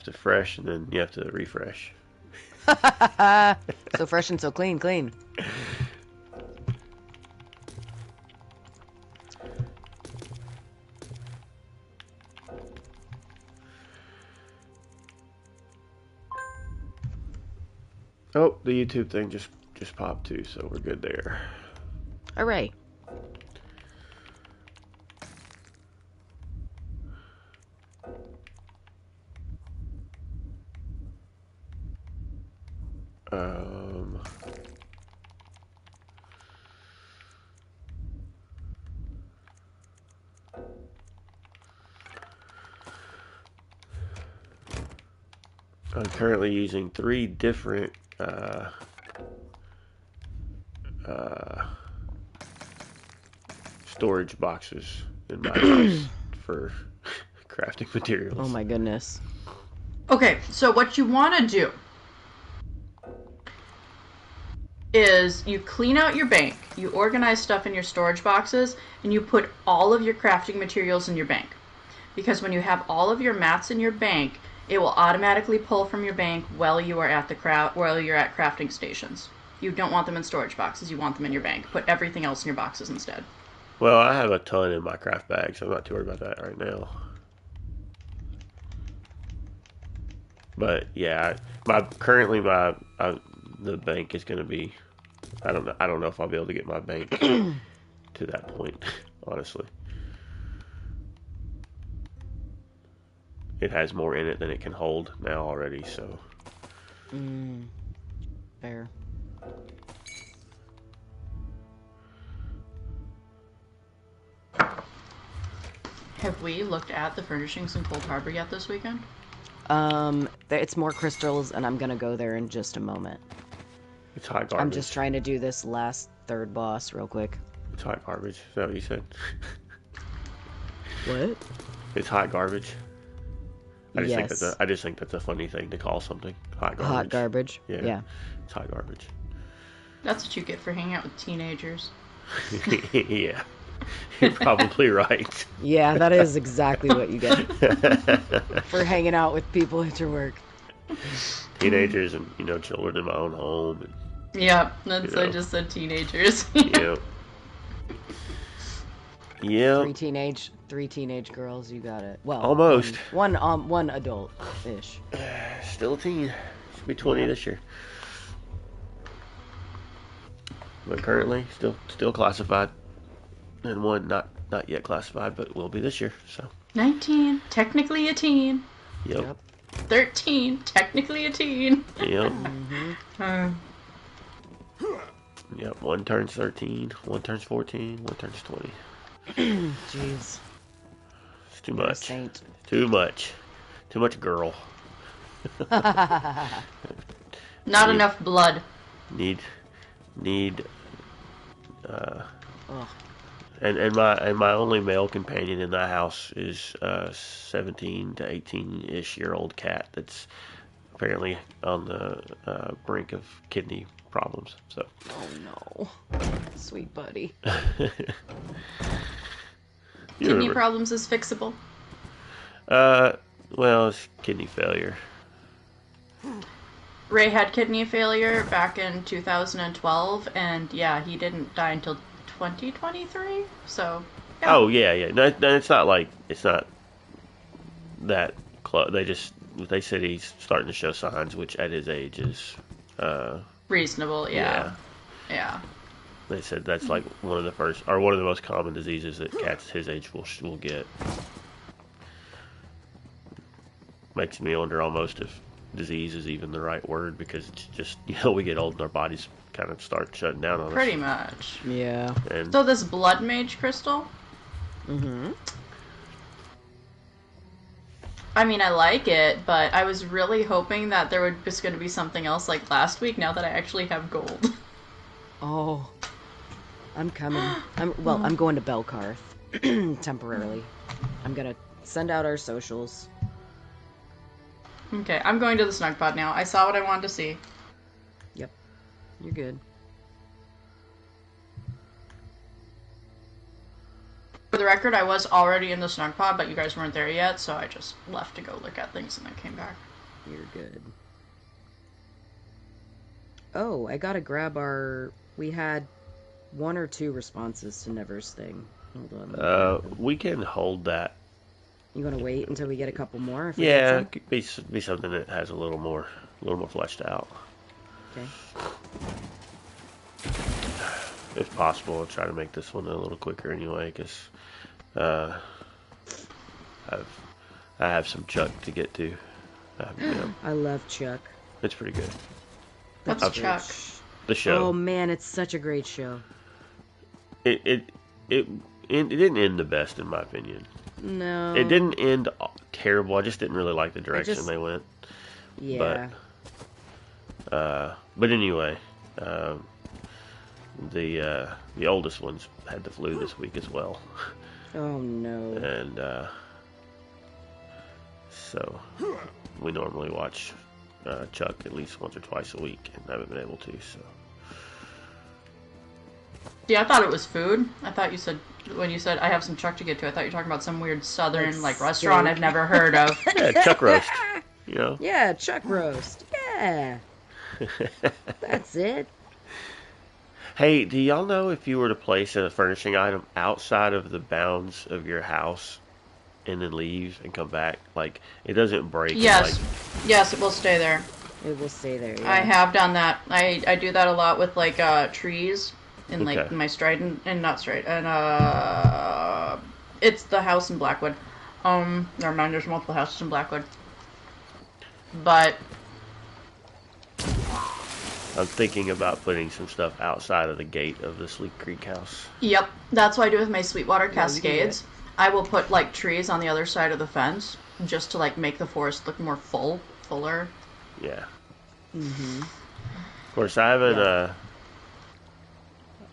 to fresh, and then you have to refresh. So fresh and so clean. Oh, the YouTube thing just popped too, so we're good there. Hooray. I'm currently using 3 different storage boxes in my house for crafting materials. Oh my goodness. Okay, so what you want to do is you clean out your bank, you organize stuff in your storage boxes, and you put all of your crafting materials in your bank. Because when you have all of your mats in your bank, it will automatically pull from your bank while you are at crafting stations. You don't want them in storage boxes, you want them in your bank. Put everything else in your boxes instead. Well, I have a ton in my craft bag, so I'm not too worried about that right now. But yeah, the bank is going to be. I don't know if I'll be able to get my bank to that point, honestly. It has more in it than it can hold now already, so. Fair. Have we looked at the furnishings in Cold Harbor yet this weekend? It's more crystals, and I'm gonna go there in just a moment. It's hot garbage. I'm just trying to do this last third boss real quick. It's hot garbage. Is that what you said? What? It's hot garbage. I Yes. just think that's a funny thing to call something. Hot garbage. Hot garbage. Yeah. It's hot garbage. That's what you get for hanging out with teenagers. Yeah. You're probably right. Yeah, that is exactly what you get for hanging out with people at your work. Teenagers and, children in my own home. And, Yep, that's I just said teenagers. Yep. Yeah. Three teenage girls, you got it. Well, almost. One adult-ish. Still a teen. Should be 20 this year. But currently, still classified. And one not yet classified, but will be this year. So 19, technically a teen. Yep. 13, technically a teen. Yep. Uh, Yep. One turns 13, one turns 14, one turns 20. Jeez. It's too much. Saint. Too much. Too much girl. Not enough blood. Need. Ugh. And my only male companion in the house is a 17 to 18-ish year old cat that's apparently on the brink of kidney problems. So. Oh no, sweet buddy. Kidney problems is fixable. Well, it's kidney failure. Ray had kidney failure back in 2012, and yeah, he didn't die until 2023. So. Yeah. Oh yeah. No, it's not that close. They said he's starting to show signs, which at his age is reasonable. Yeah. They said that's like one of the most common diseases that cats his age will get. Makes me wonder almost if disease is even the right word, because it's just, we get old and our bodies kind of start shutting down on us. Pretty much. Yeah. And So this blood mage crystal. Mm-hmm. I mean, I like it, but I was really hoping that there was going to be something else like last week. Now that I actually have gold. Oh, I'm coming. I'm going to Belkarth temporarily. I'm gonna send out our socials. Okay, I'm going to the Snugpod now. I saw what I wanted to see. Yep, you're good. For the record, I was already in the Snugpod, but you guys weren't there yet, so I just left to go look at things and then came back. You're good. Oh, I gotta grab our... We had 1 or 2 responses to Never's thing. Hold on. We can hold that. You want to wait until we get a couple more? If Yeah, it could be something that has a little more fleshed out. Okay. If possible, I'll try to make this one a little quicker anyway, because I have some Chuck to get to. I love Chuck. It's pretty good. What's Chuck? The show. Oh man, it's such a great show. It didn't end the best in my opinion. No. It didn't end terrible. I just didn't really like the direction they went. Yeah. But anyway, the oldest ones had the flu this week as well. Oh no. And so we normally watch Chuck at least once or twice a week, and I haven't been able to. So. Yeah, I thought it was food. I thought you said, when you said I have some Chuck to get to, I thought you were talking about some weird southern restaurant I've never heard of. Yeah, Chuck roast. You know? Yeah, Chuck roast. Yeah. That's it. Hey, do y'all know if you were to place a furnishing item outside of the bounds of your house and then leave and come back, like, it doesn't break? Yes. Yes, it will stay there. It will stay there, yeah. I have done that. I do that a lot with, like, trees. In like my Strident and not Strident and it's the house in Blackwood. Never mind, there's multiple houses in Blackwood. But I'm thinking about putting some stuff outside of the gate of the Sleep Creek house. Yep, that's what I do with my Sweetwater Cascades. I will put like trees on the other side of the fence just to like make the forest look more fuller. Yeah. Mhm. Of course, I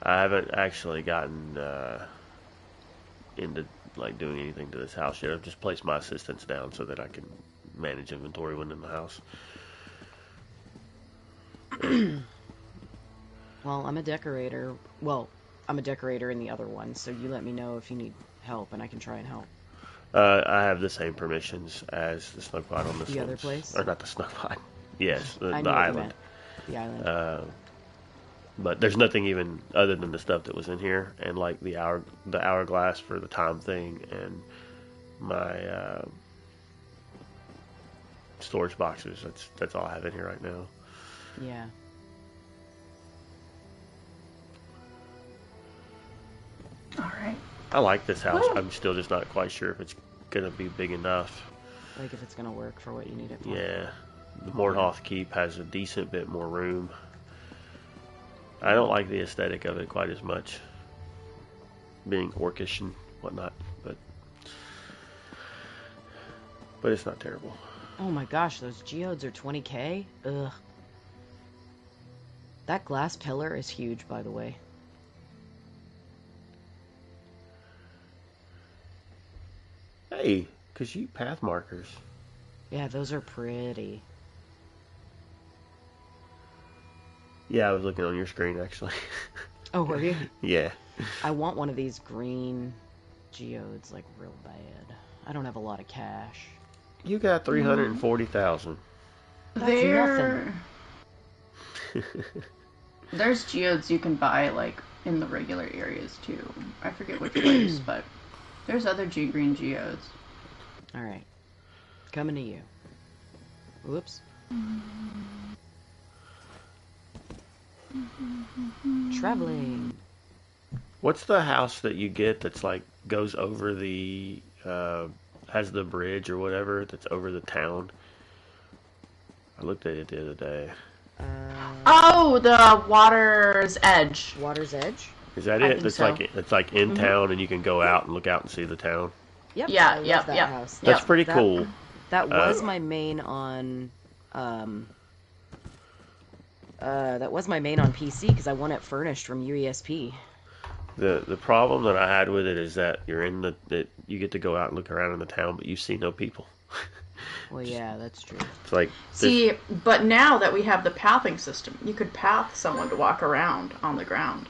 haven't actually gotten into like doing anything to this house yet. I've just placed my assistants down so that I can manage inventory when in the house. Well, I'm a decorator. Well, I'm a decorator in the other one, so you let me know if you need help, and I can try and help. I have the same permissions as the Snugpod on this one. The other place? Or not the Snugpod. Yes, the I know island. The island. But there's nothing even other than the stuff that was in here, and like the hourglass for the time thing, and my storage boxes. That's all I have in here right now. Yeah. All right. I like this house. Woo. I'm still just not quite sure if it's gonna be big enough. Like if it's gonna work for what you need it for. Yeah, the Mordhoth Keep has a decent bit more room. I don't like the aesthetic of it quite as much, being orcish and whatnot, but it's not terrible. Oh my gosh, those geodes are 20k? Ugh. That glass pillar is huge, by the way. Hey, because you path markers. Yeah, those are pretty. Yeah, I was looking on your screen, actually. Oh, were you? Yeah. I want one of these green geodes, like, real bad. I don't have a lot of cash. You got 340,000. There's geodes you can buy, like, in the regular areas, too. I forget which place, but there's other green geodes. Alright. Coming to you. Whoops. Traveling. What's the house that you get that's like goes over the has the bridge or whatever that's over the town? I looked at it the other day. Oh, the Water's Edge. Water's Edge? Is that I it? think It's so. like it's like in town, and you can go out and look out and see the town. Yep. Yeah, I love yep, that yep. house. That's Yep. pretty cool. That was my main on that was my main on PC because I won it furnished from UESP. The problem that I had with it is that that you get to go out and look around in the town, but you see no people. Well, yeah, that's true. It's like See, but now that we have the pathing system, you could path someone to walk around on the ground.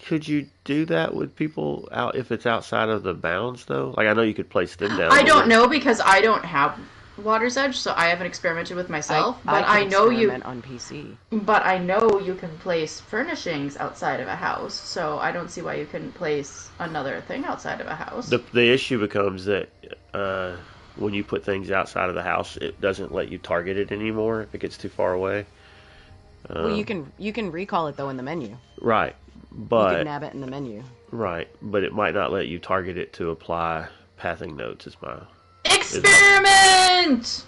could you do that with people out if it's outside of the bounds though? Like I know you could place them down. I don't know because I don't have Water's Edge, so I haven't experimented with myself. I But I could know you. experiment on PC. But I know you can place furnishings outside of a house, so I don't see why you couldn't place another thing outside of a house. The issue becomes that when you put things outside of the house, it doesn't let you target it anymore if it gets too far away. Well, you can recall it though in the menu. Right, You but can nab it in the menu. right, but it might not let you target it to apply pathing notes. Is my Experiment!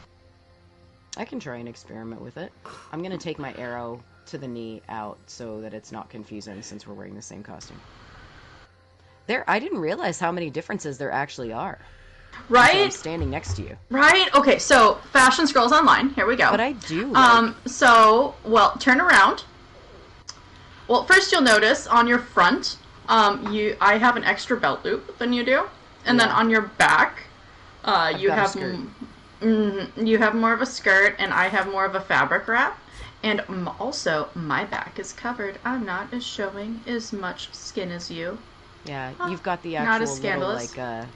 I can try and experiment with it. I'm gonna take my arrow to the knee out so that it's not confusing since we're wearing the same costume. I didn't realize how many differences there actually are. Right? So I'm standing next to you. Right? Okay, so Fashion Scrolls Online. Here we go. But I do like... Turn around. Well, first you'll notice on your front, I have an extra belt loop than you do. And then on your back, you have more of a skirt, and I have more of a fabric wrap. And also, my back is covered. I'm not as showing as much skin as you. Yeah, you've got the actual Not as little, scandalous. like,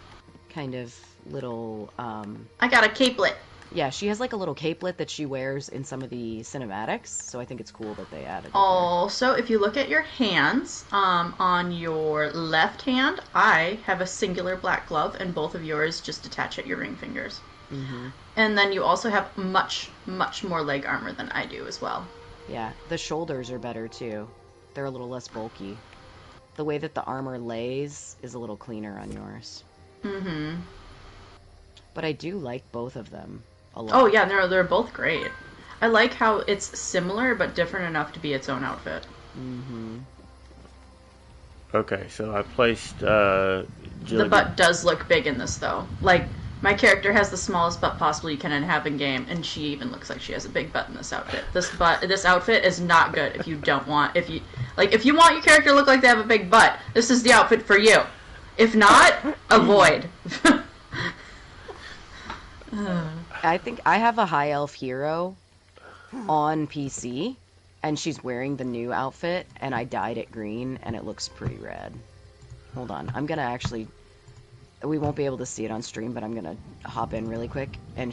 kind of little, I got a capelet. Yeah, she has like a little capelet that she wears in some of the cinematics, so I think it's cool that they added it there. Also, if you look at your hands, on your left hand, I have a singular black glove, and both of yours just attach at your ring fingers. Mm-hmm. And then you also have much, much more leg armor than I do as well. Yeah, the shoulders are better too. They're a little less bulky. The way that the armor lays is a little cleaner on yours. Mm-hmm. But I do like both of them a lot. Oh yeah, they're both great. I like how it's similar but different enough to be its own outfit. Mm-hmm. okay. So I placed The butt does look big in this though. Like, my character has the smallest butt possible you can have in game, and she even looks like she has a big butt in this outfit. This outfit is not good if you want your character to look like they have a big butt. This is the outfit for you. If not, avoid. I think I have a high elf hero on PC, and she's wearing the new outfit, and I dyed it green, and it looks pretty rad. Hold on, I'm gonna actually... We won't be able to see it on stream, but I'm gonna hop in really quick and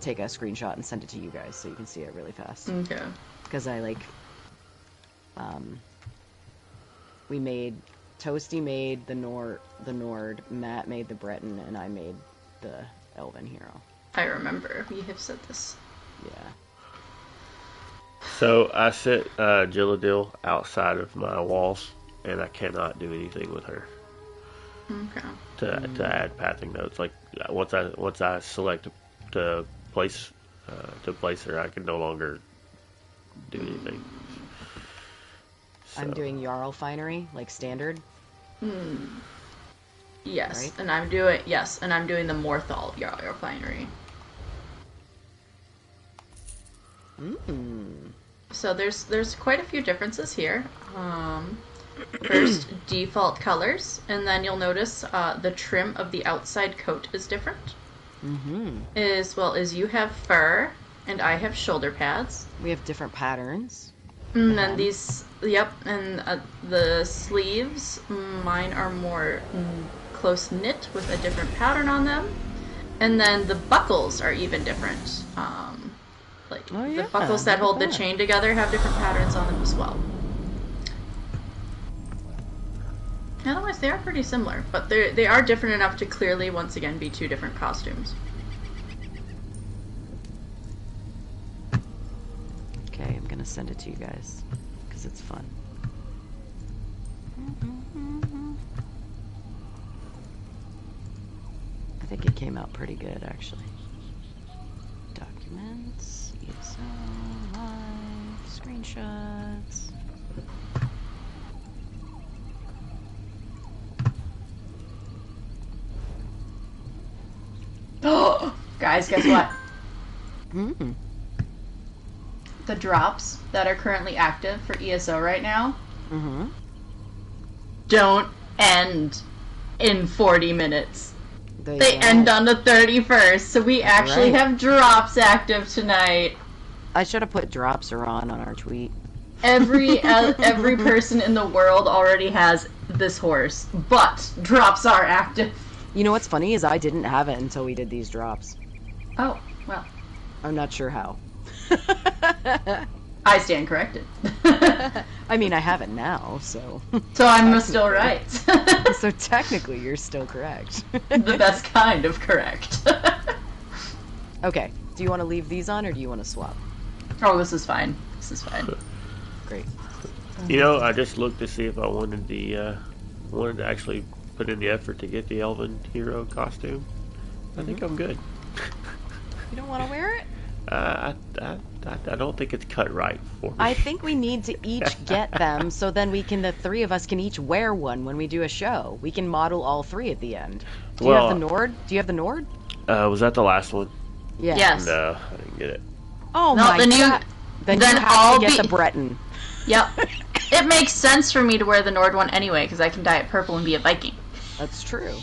take a screenshot and send it to you guys so you can see it really fast. Okay. Because I Toasty made the Nord, Matt made the Breton, and I made the Elven hero. I remember. You have said this. Yeah. So I set Jilladil outside of my walls, and I cannot do anything with her. Okay. To add pathing notes, like once I select to place her, I can no longer do anything. So. I'm doing Jarl Finery, like standard. Yes, Right? and I'm doing the Morthal Jarl Finery. So there's quite a few differences here. First, default colors, and then you'll notice the trim of the outside coat is different. Mm-hmm. As well as you have fur, and I have shoulder pads. We have different patterns. And then the sleeves, mine are more close knit with a different pattern on them. And then the buckles are even different. The buckles that hold the chain together have different patterns on them as well. Otherwise, they are pretty similar, but they are different enough to clearly, once again, be two different costumes. Okay, I'm gonna send it to you guys, because it's fun. I think it came out pretty good, actually. Documents, ESO, live, screenshots. Oh, guys, guess what? Mm. The drops that are currently active for ESO right now Mm-hmm. don't end in 40 minutes. They don't. end on the 31st, so we actually Right. have drops active tonight. I should have put drops are on our tweet. Every person in the world already has this horse, but drops are active. You know what's funny is I didn't have it until we did these drops. Oh, Well, I'm not sure how. I stand corrected. I mean, I have it now, so... So I'm still right. So technically, you're still correct. The best kind of correct. Okay, do you want to leave these on, or do you want to swap? Oh, this is fine. This is fine. Great. You know, I just looked to see if I wanted to actually put in the effort to get the Elven hero costume. I think I'm good. You don't want to wear it? I don't think it's cut right for me. I think we need to each get them, so then the three of us can each wear one when we do a show. We can model all three at the end. Do you have the Nord? Do you have the Nord? Was that the last one? Yeah. Yes. No, I didn't get it. Oh No, my then god. Then you have I'll to get be- the Breton. Yep. It makes sense for me to wear the Nord one anyway, because I can dye it purple and be a Viking. That's true.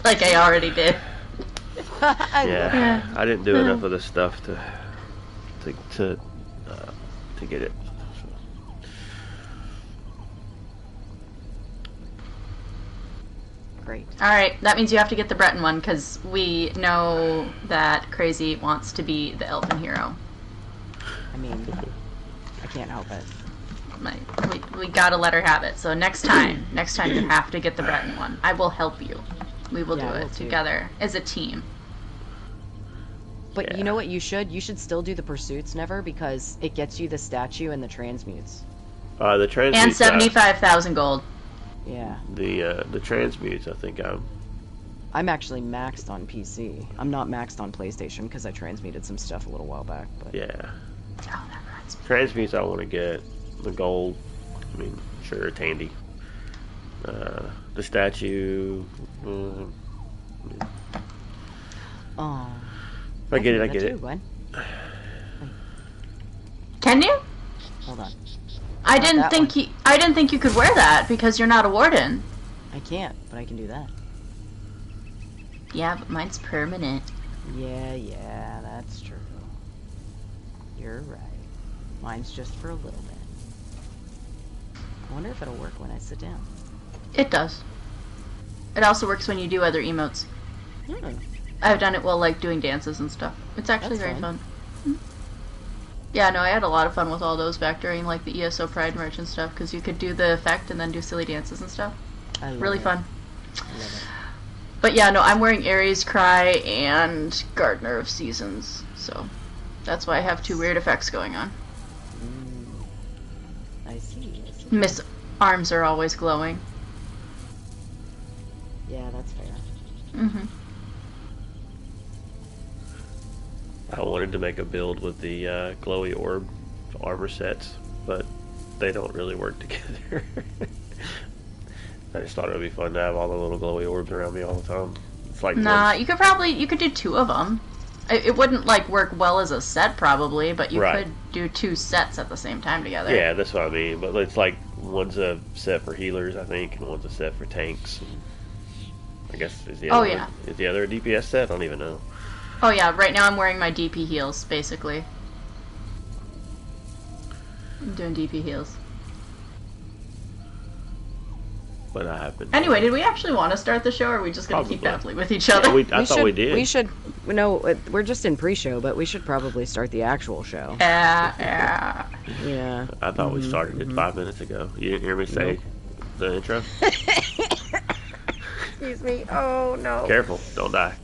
Like I already did. Yeah, I didn't do enough of this stuff to get it. Great. Alright, that means you have to get the Breton one, because we know that Crazy wants to be the elven hero. I mean, I can't help it. We gotta let her have it. So next time you have to get the Breton one. I will help you. We will do it together as a team. But you know what you should? You should still do the pursuits, Never, because it gets you the statue and the transmutes. The transmutes And 75,000 gold. Yeah. The transmutes. I think I'm actually maxed on PC. I'm not maxed on PlayStation because I transmuted some stuff a little while back. But yeah. Oh, that reminds me. Transmutes I want to get the gold. I mean, sure, it's handy. The statue. Oh. If I get it, I can do get that it. too, Gwen. Can you? Hold on. I Not didn't that think one. I didn't think you could wear that because you're not a warden. I can't, but I can do that. Yeah, but mine's permanent. Yeah, that's true. You're right. Mine's just for a little bit. I wonder if it'll work when I sit down. It does. It also works when you do other emotes. Hmm. I've done it while like doing dances and stuff. It's actually That's very fun. fun. Yeah, no, I had a lot of fun with all those back during like the ESO Pride merch and stuff because you could do the effect and then do silly dances and stuff. I love Really it. fun. I love it. But yeah, no, I'm wearing Ares Cry and Gardener of Seasons, so that's why I have two weird effects going on. I see. Miss arms are always glowing. Yeah, that's fair. Mm-hmm. I wanted to make a build with the glowy orb armor sets, but they don't really work together. I just thought it would be fun to have all the little glowy orbs around me all the time. It's like Nah, you could do two of them. It wouldn't like work well as a set probably, but you Right. could do two sets at the same time together. Yeah, that's what I mean. But it's like one's a set for healers, I think, and one's a set for tanks. And I guess is the other yeah. is the other a DPS set? I don't even know. Oh yeah, right now I'm wearing my DP heals, basically. I'm doing DP heals. But I have been. Anyway, did we actually want to start the show, or are we just going to keep Probably. babbling with each other? I thought we did. We should. No, we're just in pre-show, but we should probably start the actual show. Yeah. Yeah. I thought we started it 5 minutes ago. You didn't hear me say the intro? Excuse me. Oh no. Careful, don't die.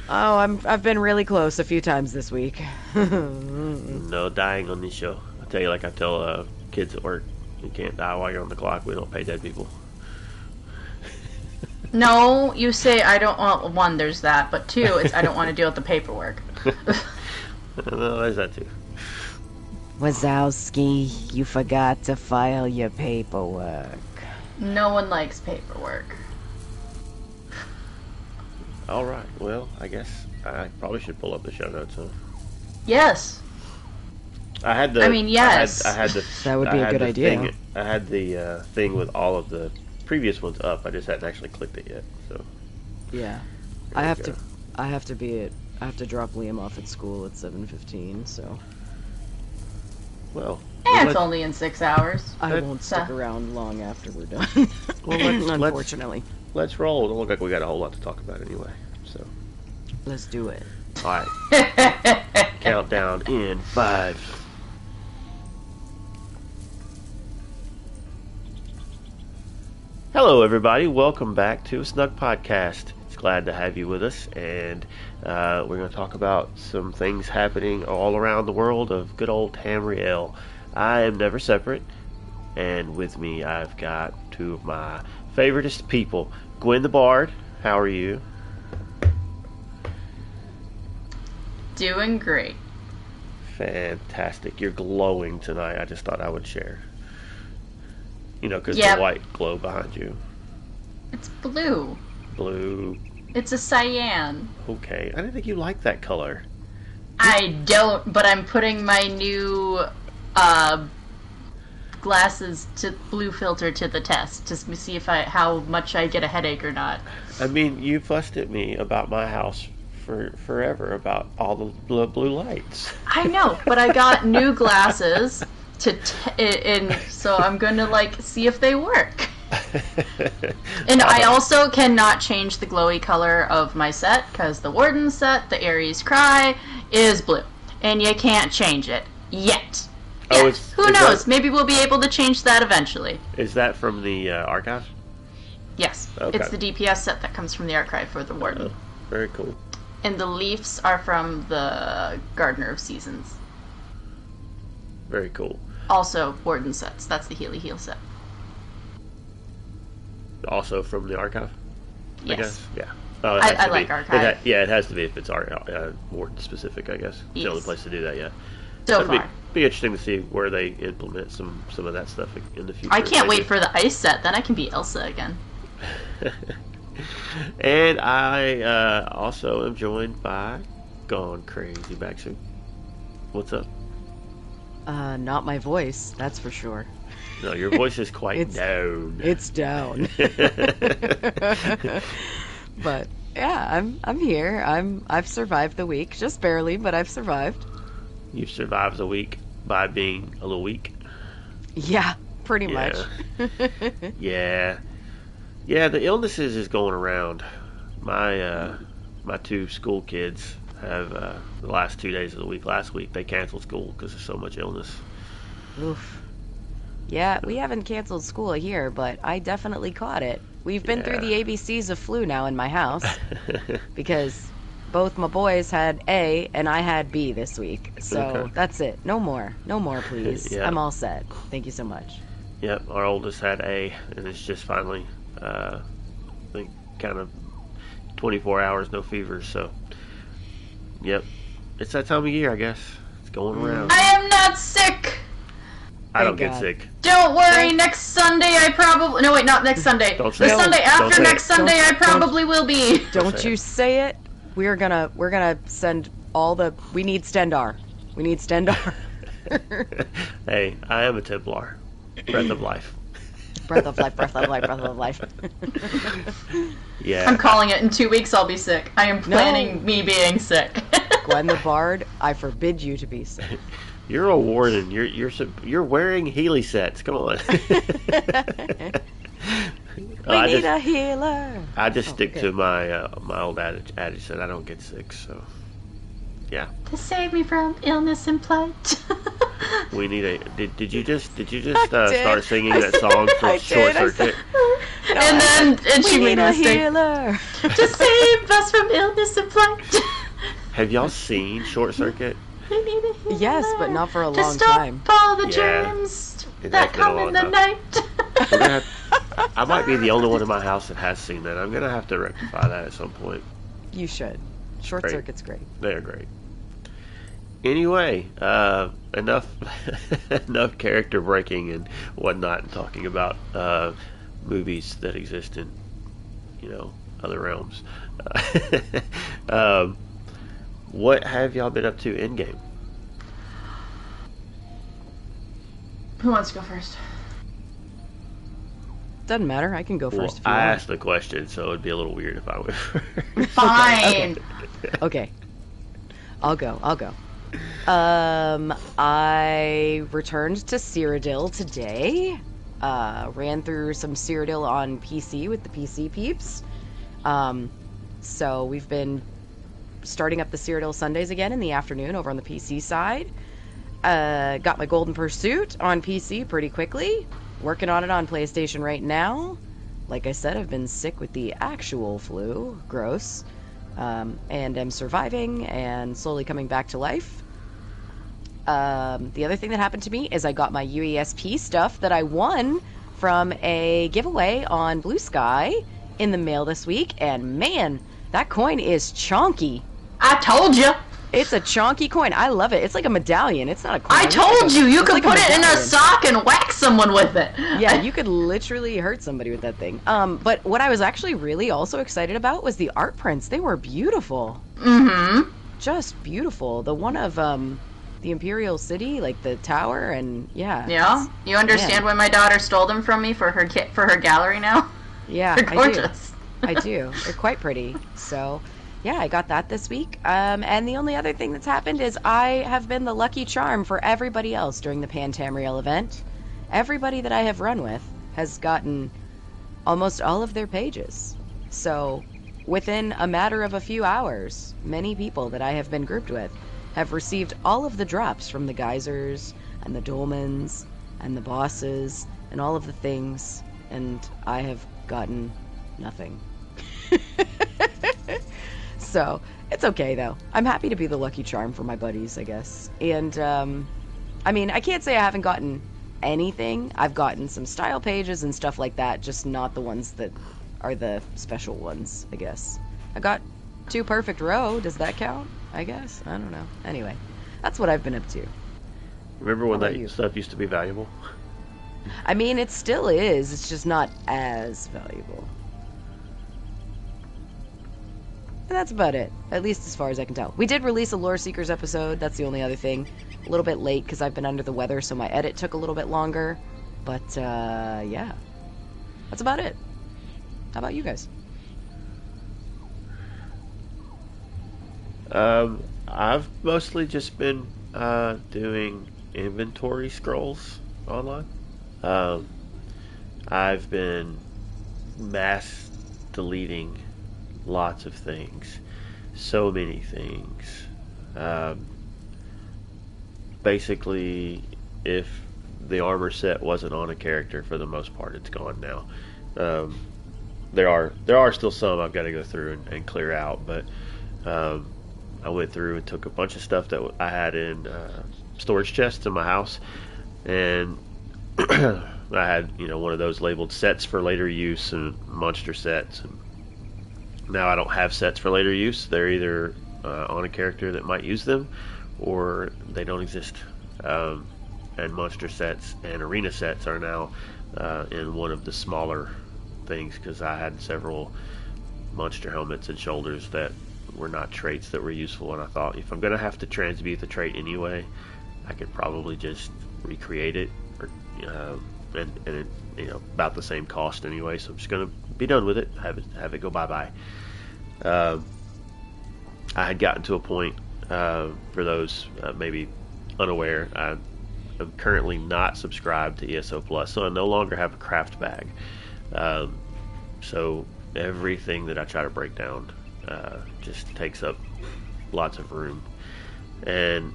Oh, I've been really close a few times this week. No dying on this show. I tell you, like I tell kids at work, you can't die while you're on the clock. We don't pay dead people. No, you say I don't want one. There's that, but two, it's I don't want to deal with the paperwork. No, there's that too. Wazowski, you forgot to file your paperwork. No one likes paperwork. All right. Well, I guess I probably should pull up the show notes. Huh? Yes. I had the. I mean, yes. I had the. That would be I a had good the idea. Thing, I had the thing with all of the previous ones up. I just hadn't actually clicked it yet. So. Yeah. Here I we have go. to drop Liam off at school at 7:15, so Well. And it's let's- only in 6 hours. I That- won't stick around long after we're done. Well, Unfortunately. Let's roll. It don't look like we got a whole lot to talk about anyway. So. Let's do it. All right. Countdown in 5. Hello, everybody. Welcome back to A Snugpod Cast. It's glad to have you with us, and we're going to talk about some things happening all around the world of good old Tamriel. I am Never Separate, and with me I've got two of my favoritist people. Gwen the Bard, how are you? Doing great. Fantastic. You're glowing tonight. I just thought I would share. You know, because Yep. the white glow behind you. It's blue. Blue. It's a cyan. Okay. I didn't think you liked that color. I don't, but I'm putting my new glasses to blue filter to the test to see if how much I get a headache or not. I mean, you fussed at me about my house for forever about all the blue lights. I know, but I got new glasses and so I'm gonna see if they work. And I also cannot change the glowy color of my set because the Warden set, the Ares Cry, is blue, and you can't change it yet. Oh, Who knows? Maybe we'll be able to change that eventually. Is that from the archive? Yes, Okay. it's the DPS set that comes from the archive for the Warden. Very cool. And the leaves are from the Gardener of Seasons. Very cool. Also, Warden sets. That's the Healy Heal set. Also from the archive? I Yes. guess? Yeah. Oh, I like archive. It has to be if it's Warden specific, I guess. It's the only Yes. place to do that yet. So It'd far. be interesting to see where they implement some of that stuff in the future. I can't maybe. wait for the ice set. Then I can be Elsa again. And I also am joined by Gone Crazy Backsuit. What's up? Not my voice, that's for sure. No, your voice is quite down. It's down. But yeah, I'm here. I've survived the week, just barely, but I've survived. You've survived the week by being a little weak. Yeah, pretty Yeah. much. Yeah, the illnesses is going around. My two school kids have the last 2 days of the week. Last week they canceled school because of so much illness. Oof. Yeah, we haven't canceled school here, but I definitely caught it. We've been through the ABCs of flu now in my house because both my boys had A and I had B this week. So Okay. that's it. No more, please. Yeah. I'm all set. Thank you so much. Yep, our oldest had A, and it's just finally, I think, kind of 24 hours, no fever. So, yep, it's that time of year, I guess. It's going around. I am not sick. I don't Thank get God. sick. Don't worry. Next Sunday, I probably not next Sunday. Don't say The it. Sunday Don't after say next it. Sunday, I probably will be. Don't say you say it. We're gonna send we need Stendar. We need Stendar. Hey, I am a Templar. Breath of life. Breath of life, breath of life, breath of life. Yeah. I'm calling it. In 2 weeks, I'll be sick. I am planning me being sick. Gwen the Bard, I forbid you to be sick. You're a warden. You're wearing Healy sets. Come on. We need a healer. I just stick good. to my old adage that I don't get sick. So, yeah. To save me from illness and plight. We need a. Did you just did. start singing that song from I Short did. I Circuit? And she We made need a a mistake. healer. To save us from illness and plight. Have y'all seen Short Circuit? We need a healer. Yes, but not for a to long stop time. all the Yeah. germs It that has been a come in long the time. night. We're gonna I might be the only one in my house that has seen that. I'm gonna have to rectify that at some point. You should. Short Great. Circuit's great. They're great. Anyway, enough enough character breaking and whatnot, and talking about movies that exist in other realms. What have y'all been up to in game? Who wants to go first? Doesn't matter. I can go Well, first if you I want. asked the question, so it'd be a little weird if I went first. Fine. Okay. I'll go. I returned to Cyrodiil today. Ran through some Cyrodiil on PC with the PC peeps. So we've been starting up the Cyrodiil Sundays again in the afternoon over on the PC side. Got my Golden Pursuit on PC pretty quickly. Working on it on PlayStation right now. Like I said, I've been sick with the actual flu. Gross. And am surviving and slowly coming back to life. The other thing that happened to me is I got my UESP stuff that I won from a giveaway on Blue Sky in the mail this week. And man, that coin is chonky. I told you. It's a chonky coin. I love it. It's like a medallion. It's not a coin. I told you. You could like put it in a sock and whack someone with it. Yeah, you could literally hurt somebody with that thing. But what I was actually really also excited about was the art prints. They were beautiful. Mm-hmm. Just beautiful. The one of the Imperial City, like the tower, and yeah. Yeah. You understand why my daughter stole them from me for her gallery now? Yeah, They're gorgeous. I do. They're quite pretty. So, yeah, I got that this week. And the only other thing that's happened is I have been the lucky charm for everybody else during the Tamriel event. Everybody that I have run with has gotten almost all of their pages. So, within a matter of a few hours, many people that I have been grouped with have received all of the drops from the geysers and the dolmens and the bosses and all of the things, and I have gotten nothing. So, it's okay, though. I'm happy to be the lucky charm for my buddies, I guess. And, I mean, I can't say I haven't gotten anything. I've gotten some style pages and stuff like that, just not the ones that are the special ones, I guess. I got 2 perfect row. Does that count? I guess. I don't know. Anyway, that's what I've been up to. Remember when that stuff used to be valuable? I mean, it still is. It's just not as valuable. And that's about it, at least as far as I can tell. We did release a Lore Seekers episode. That's the only other thing. A little bit late because I've been under the weather, so my edit took a little bit longer. But, yeah. That's about it. How about you guys? I've mostly just been doing inventory scrolls online. I've been mass deleting lots of things, so many things. Basically, if the armor set wasn't on a character, for the most part, it's gone now. There are still some I've got to go through and clear out, but I went through and took a bunch of stuff that I had in storage chests in my house, and I had one of those labeled sets for later use and monster sets. And now I don't have sets for later use. They're either on a character that might use them, or they don't exist. And monster sets and arena sets are now in one of the smaller things, because I had several monster helmets and shoulders that were not traits that were useful, and I thought, if I'm going to have to transmute the trait anyway, I could probably just recreate it, or and it, about the same cost anyway, so I'm just going to be done with it, have it go bye-bye. I had gotten to a point, for those maybe unaware, I'm currently not subscribed to ESO Plus, so I no longer have a craft bag. So everything that I try to break down just takes up lots of room. And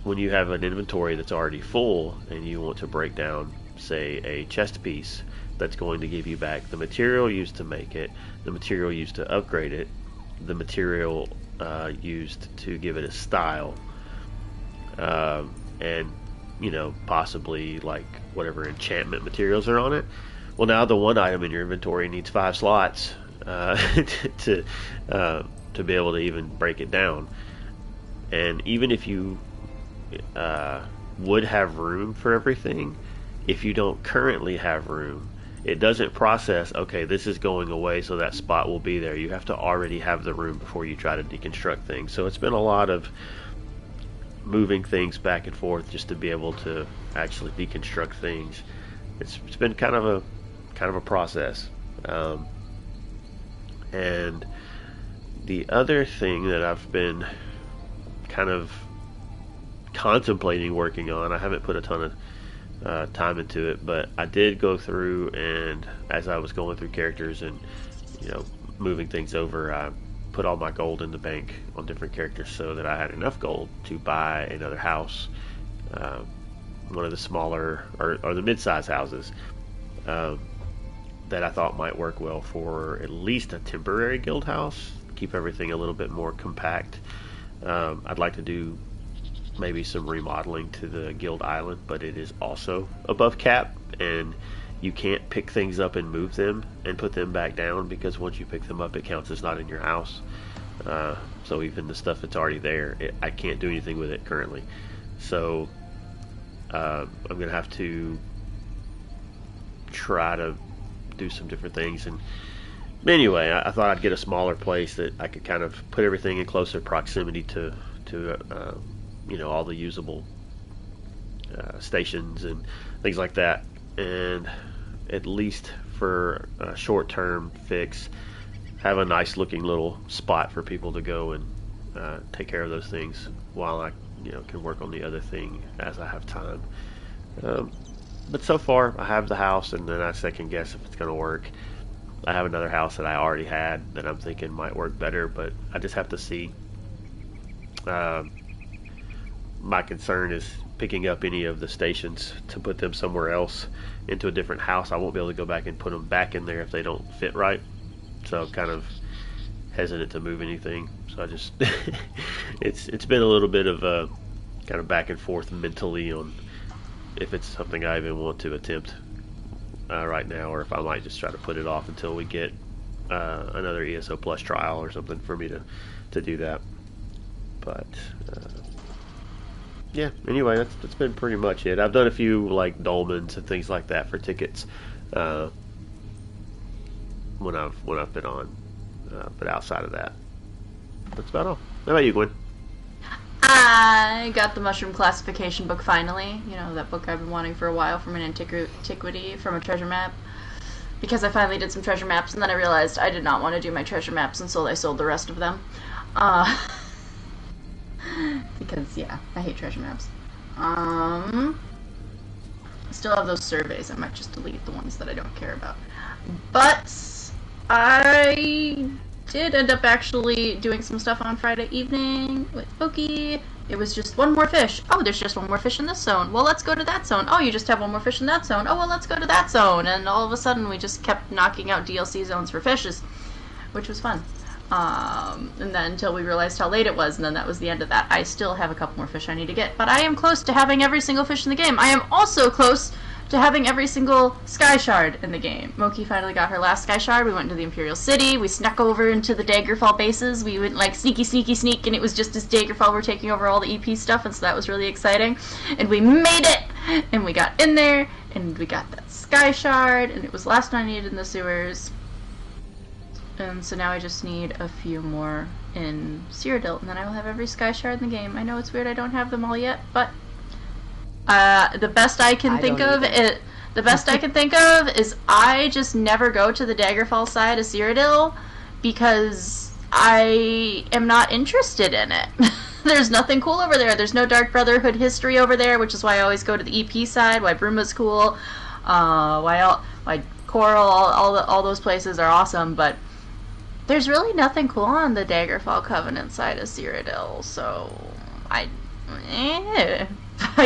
when you have an inventory that's already full and you want to break down, say, a chest piece that's going to give you back the material used to make it, the material used to upgrade it, the material used to give it a style, and possibly like whatever enchantment materials are on it. Well, now the one item in your inventory needs 5 slots to be able to even break it down. And even if you would have room for everything, if you don't currently have room, it doesn't process, okay, this is going away, so that spot will be there. You have to already have the room before you try to deconstruct things. So it's been a lot of moving things back and forth just to be able to actually deconstruct things. It's been kind of a process. And the other thing that I've been kind of contemplating working on, I haven't put a ton of time into it, but I did go through, and as I was going through characters and moving things over, I put all my gold in the bank on different characters so that I had enough gold to buy another house, one of the smaller or the mid-size houses that I thought might work well for at least a temporary guild house. Keep everything a little bit more compact. I'd like to do maybe some remodeling to the guild island, but it is also above cap, and you can't pick things up and move them and put them back down, because once you pick them up it counts as not in your house. So even the stuff that's already there, I can't do anything with it currently. So I'm gonna have to try to do some different things. And anyway, I thought I'd get a smaller place that I could kind of put everything in closer proximity to all the usable stations and things like that, and at least for a short-term fix, have a nice looking little spot for people to go and take care of those things while I can work on the other thing as I have time. But so far I have the house, and then I second guess if it's going to work. I have another house that I already had that I'm thinking might work better, but I just have to see. My concern is picking up any of the stations to put them somewhere else into a different house. I won't be able to go back and put them back in there if they don't fit right. So I'm kind of hesitant to move anything. So I just it's been a little bit of a kind of back and forth mentally on if it's something I even want to attempt right now, or if I might just try to put it off until we get another ESO Plus trial or something for me to do that. But yeah, anyway, that's been pretty much it. I've done a few like dolmens and things like that for tickets when I've been on, but outside of that, that's about all. How about you, Gwen? I got the Mushroom Classification book finally. That book I've been wanting for a while from an antiquity, from a treasure map. Because I finally did some treasure maps, and then I realized I did not want to do my treasure maps until I sold the rest of them. Because, yeah, I hate treasure maps. I still have those surveys. I might just delete the ones that I don't care about. But I did end up actually doing some stuff on Friday evening with Pokey. It was just one more fish. Oh, there's just one more fish in this zone. Well, let's go to that zone. Oh, you just have one more fish in that zone. Oh, well, let's go to that zone. And all of a sudden, we just kept knocking out DLC zones for fishes, which was fun. And then until we realized how late it was, and then that was the end of that. I still have a couple more fish I need to get, but I am close to having every single fish in the game. I am also close to having every single sky shard in the game. Moki finally got her last sky shard. We went to the Imperial City. We snuck over into the Daggerfall bases. We went like sneaky, sneak, and it was just as Daggerfall were taking over all the EP stuff, and so that was really exciting. And we made it! And we got in there, and we got that sky shard, and it was the last one I needed in the sewers. And so now I just need a few more in Cyrodiil, and then I will have every sky shard in the game. I know it's weird I don't have them all yet, but the best I can think of is I just never go to the Daggerfall side of Cyrodiil because I am not interested in it. There's nothing cool over there. There's no Dark Brotherhood history over there, which is why I always go to the EP side. Why Bruma's cool. Why Coral. All those places are awesome, but there's really nothing cool on the Daggerfall Covenant side of Cyrodiil, so I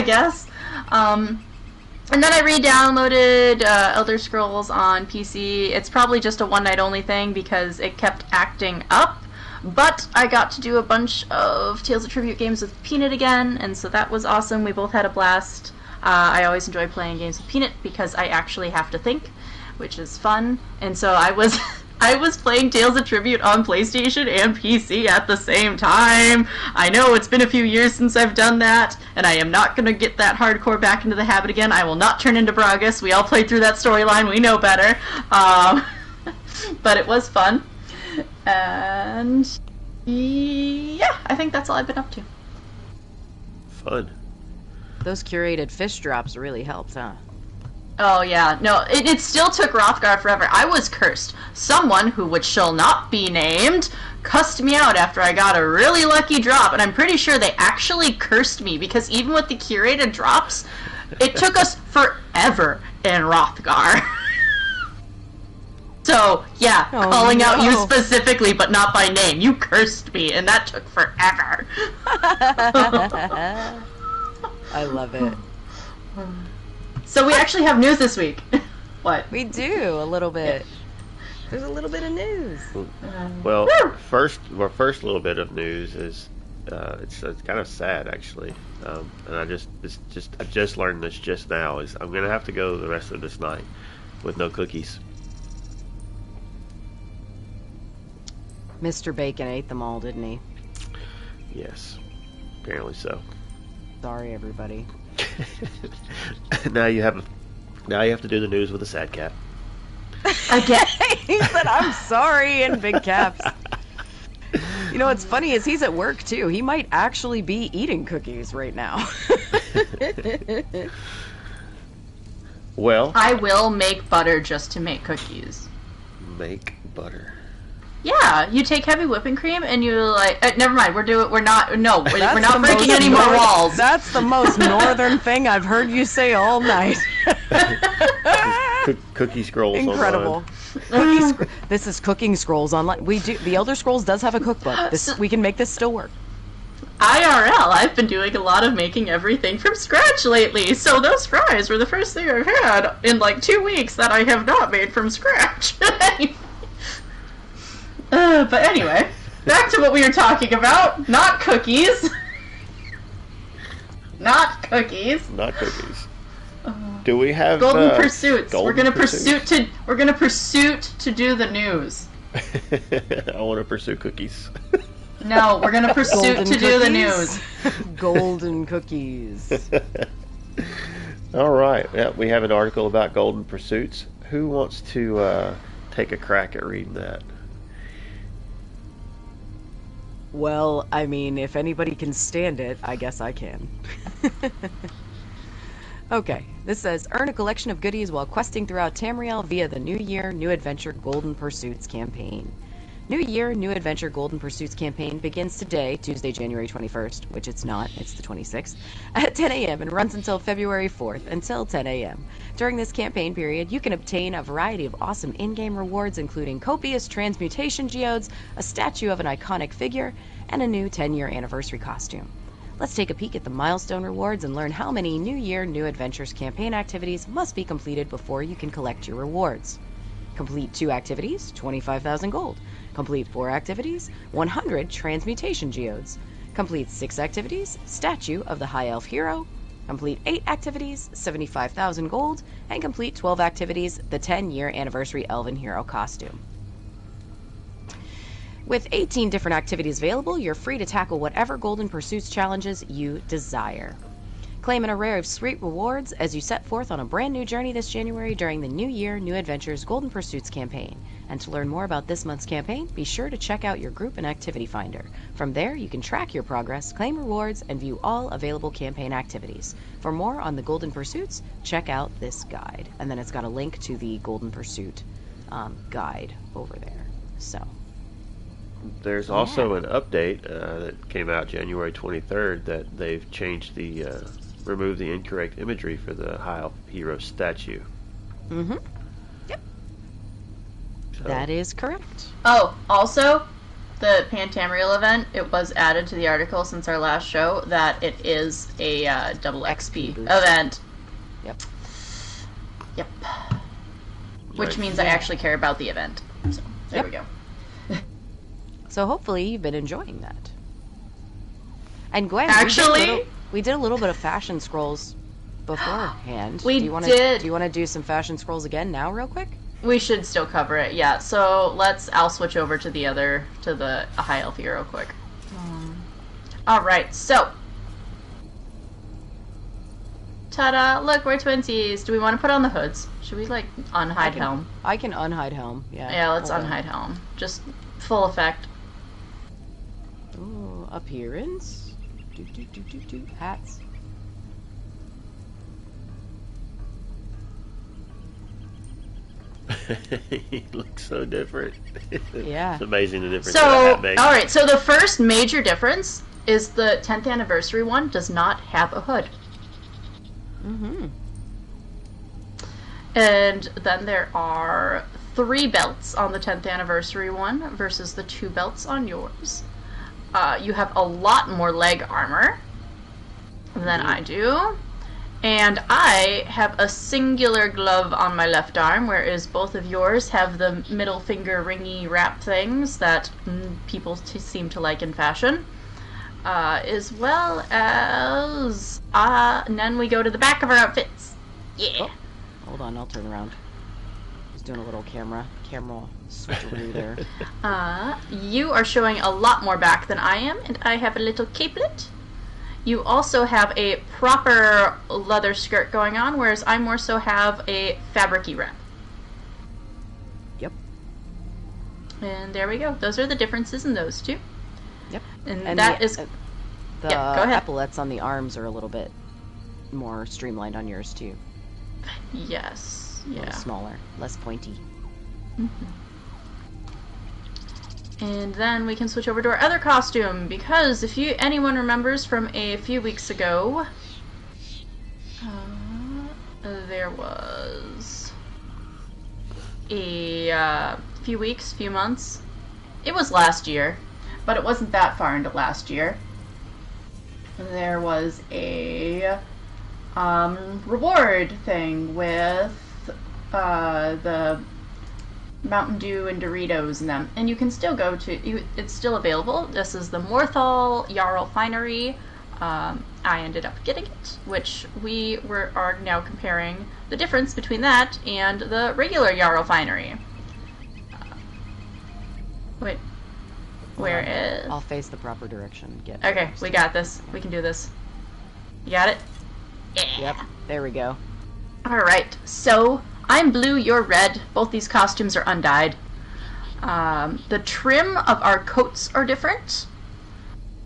guess. And then I re-downloaded Elder Scrolls on PC. It's probably just a one-night only thing because it kept acting up, but I got to do a bunch of Tales of Tribute games with Peanut again, and so that was awesome. We both had a blast. I always enjoy playing games with Peanut because I actually have to think, which is fun, and so I was playing Tales of Tribute on PlayStation and PC at the same time. I know it's been a few years since I've done that, and I am not going to get that hardcore back into the habit again. I will not turn into Bragus. We all played through that storyline. We know better. But it was fun. And yeah, I think that's all I've been up to. Fun. Those curated fish drops really helped, huh? Oh yeah, no, it still took Hrothgar forever. I was cursed. Someone, which shall not be named, cussed me out after I got a really lucky drop, and I'm pretty sure they actually cursed me, because even with the curated drops, it took us forever in Hrothgar So, yeah, Oh, calling out you no. specifically, but not by name. You cursed me, and that took forever. I love it. So we actually have news this week. What? We do, a little bit. There's a little bit of news. Well, Woo! first little bit of news is it's kind of sad actually, and I just learned this just now. Is I'm gonna have to go the rest of this night with no cookies. Mr. Bacon ate them all, didn't he? Yes, apparently so. Sorry, everybody. now you have to do the news with a sad cat. Again. He said, "I'm sorry," in big caps. You know what's funny is he's at work too. He might actually be eating cookies right now. Well, I will make butter just to make cookies. make butter. Yeah, you take heavy whipping cream and you like. Never mind. We're not the breaking most any more walls. That's the most northern thing I've heard you say all night. Cookie scrolls. Incredible. This is Cooking Scrolls online. The Elder Scrolls does have a cookbook. We can make this still work. IRL, I've been doing a lot of making everything from scratch lately, so those fries were the first thing I've had in like 2 weeks that I have not made from scratch. But anyway, back to what we were talking about. Not cookies. Not cookies. Not cookies. Do we have Golden Pursuits? We're gonna Pursuits? pursuit to do the news. I want to pursue cookies. No, we're gonna pursuit to do the news. Golden cookies. All right. Yeah, we have an article about golden pursuits. Who wants to take a crack at reading that? Well, I mean, if anybody can stand it, I guess I can. Okay, this says, earn a collection of goodies while questing throughout Tamriel via the New Year, New Adventure Golden Pursuits campaign. New Year, New Adventure Golden Pursuits campaign begins today, Tuesday, January 21st, which it's not, it's the 26th, at 10 a.m. and runs until February 4th, until 10 a.m. During this campaign period, you can obtain a variety of awesome in-game rewards, including copious transmutation geodes, a statue of an iconic figure, and a new 10-year anniversary costume. Let's take a peek at the milestone rewards and learn how many New Year, New Adventures campaign activities must be completed before you can collect your rewards. Complete 2 activities, 25,000 gold. Complete 4 activities, 100 transmutation geodes. Complete 6 activities, statue of the High Elf hero. Complete 8 activities, 75,000 gold. And complete 12 activities, the 10-year anniversary Elven hero costume. With 18 different activities available, you're free to tackle whatever Golden Pursuits challenges you desire. Claim an array of sweet rewards as you set forth on a brand new journey this January during the New Year, New Adventures Golden Pursuits campaign. And to learn more about this month's campaign, be sure to check out your group and activity finder. From there, you can track your progress, claim rewards, and view all available campaign activities. For more on the Golden Pursuits, check out this guide. And then it's got a link to the Golden Pursuit guide over there. So, There's also an update that came out January 23rd that they've changed removed the incorrect imagery for the High Elf hero statue. mm-hmm. Yep. So, That is correct. Oh, also, the Tamriel event, it was added to the article since our last show that it is a double XP boost. event. Yep. Yep. Which Nice. means I actually care about the event. So, there we go. So hopefully you've been enjoying that. And Gwen, Actually, we did a little bit of fashion scrolls beforehand. We do you wanna, did. Do you want to do some fashion scrolls again now, real quick? we should still cover it, yeah. So I'll switch over to the High Elf hero quick. Alright, so. Ta-da, look, we're twinsies. Do we want to put on the hoods? Should we, like, unhide helm? I can unhide helm, yeah. Yeah, let's Hold on. unhide helm. Just full effect. Ooh, appearance. Hats. he looks so different. Yeah. It's amazing the difference So, that hat makes. alright, so the first major difference is the 10th anniversary one does not have a hood. Mm-hmm. And then there are 3 belts on the 10th anniversary one versus the 2 belts on yours. You have a lot more leg armor than I do. And I have a singular glove on my left arm, whereas both of yours have the middle finger ringy wrap things that people seem to like in fashion. As well as... and then we go to the back of our outfits. Yeah. Oh, hold on, I'll turn around. Just doing a little camera switcheroo there. You are showing a lot more back than I am, and I have a little capelet. You also have a proper leather skirt going on, whereas I more so have a fabric-y wrap. Yep. And there we go. Those are the differences in those two. Yep. And that is... The yeah, go ahead. epaulets on the arms are a little bit more streamlined on yours, too. Yes. A Yeah. little smaller, less pointy. Mm-hmm. And then we can switch over to our other costume, because if anyone remembers from a few weeks ago, there was a few months. It was last year, but it wasn't that far into last year. There was a reward thing with the Mountain Dew and Doritos and them, and you can still go to it's still available. This is the Morthal Jarl Finery. I ended up getting it, which we are now comparing the difference between that and the regular Jarl Finery. Wait, where is... I'll face the proper direction. Okay, we got this. We can do this. You got it? Yeah. Yep, there we go. Alright, so I'm blue, you're red. Both these costumes are undyed. The trim of our coats are different.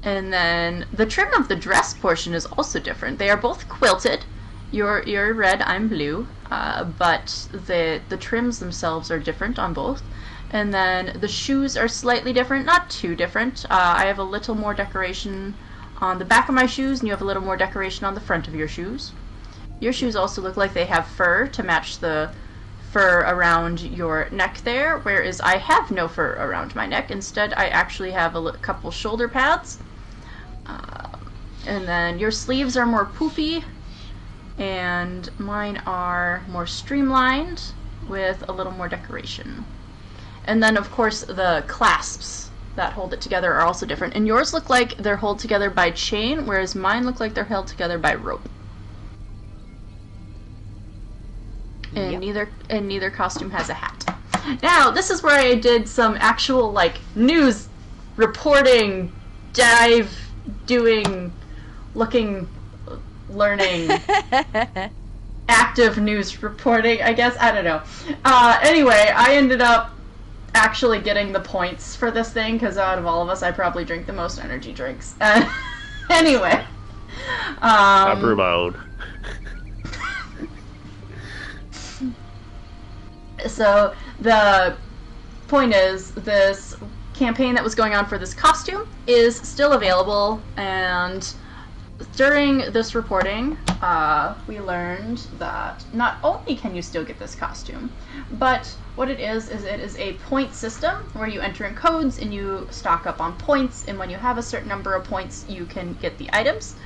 And then the trim of the dress portion is also different. They are both quilted. You're red, I'm blue. But the trims themselves are different on both. And then the shoes are slightly different, not too different. I have a little more decoration on the back of my shoes, and you have a little more decoration on the front of your shoes. Your shoes also look like they have fur to match the fur around your neck there, whereas I have no fur around my neck. Instead, I actually have a couple shoulder pads. And then your sleeves are more poofy, and mine are more streamlined with a little more decoration. And then, of course, the clasps that hold it together are also different. And yours look like they're held together by chain, whereas mine look like they're held together by rope. And Yep. neither costume has a hat. Now, this is where I did some actual, news reporting, learning, active news reporting, I guess. I don't know. Anyway, I ended up actually getting the points for this thing, because out of all of us, I probably drink the most energy drinks. Anyway. I brew my own. So the point is, this campaign that was going on for this costume is still available, and during this reporting, we learned that not only can you still get this costume, but what it is it is a point system where you enter in codes and you stock up on points, and when you have a certain number of points, you can get the items.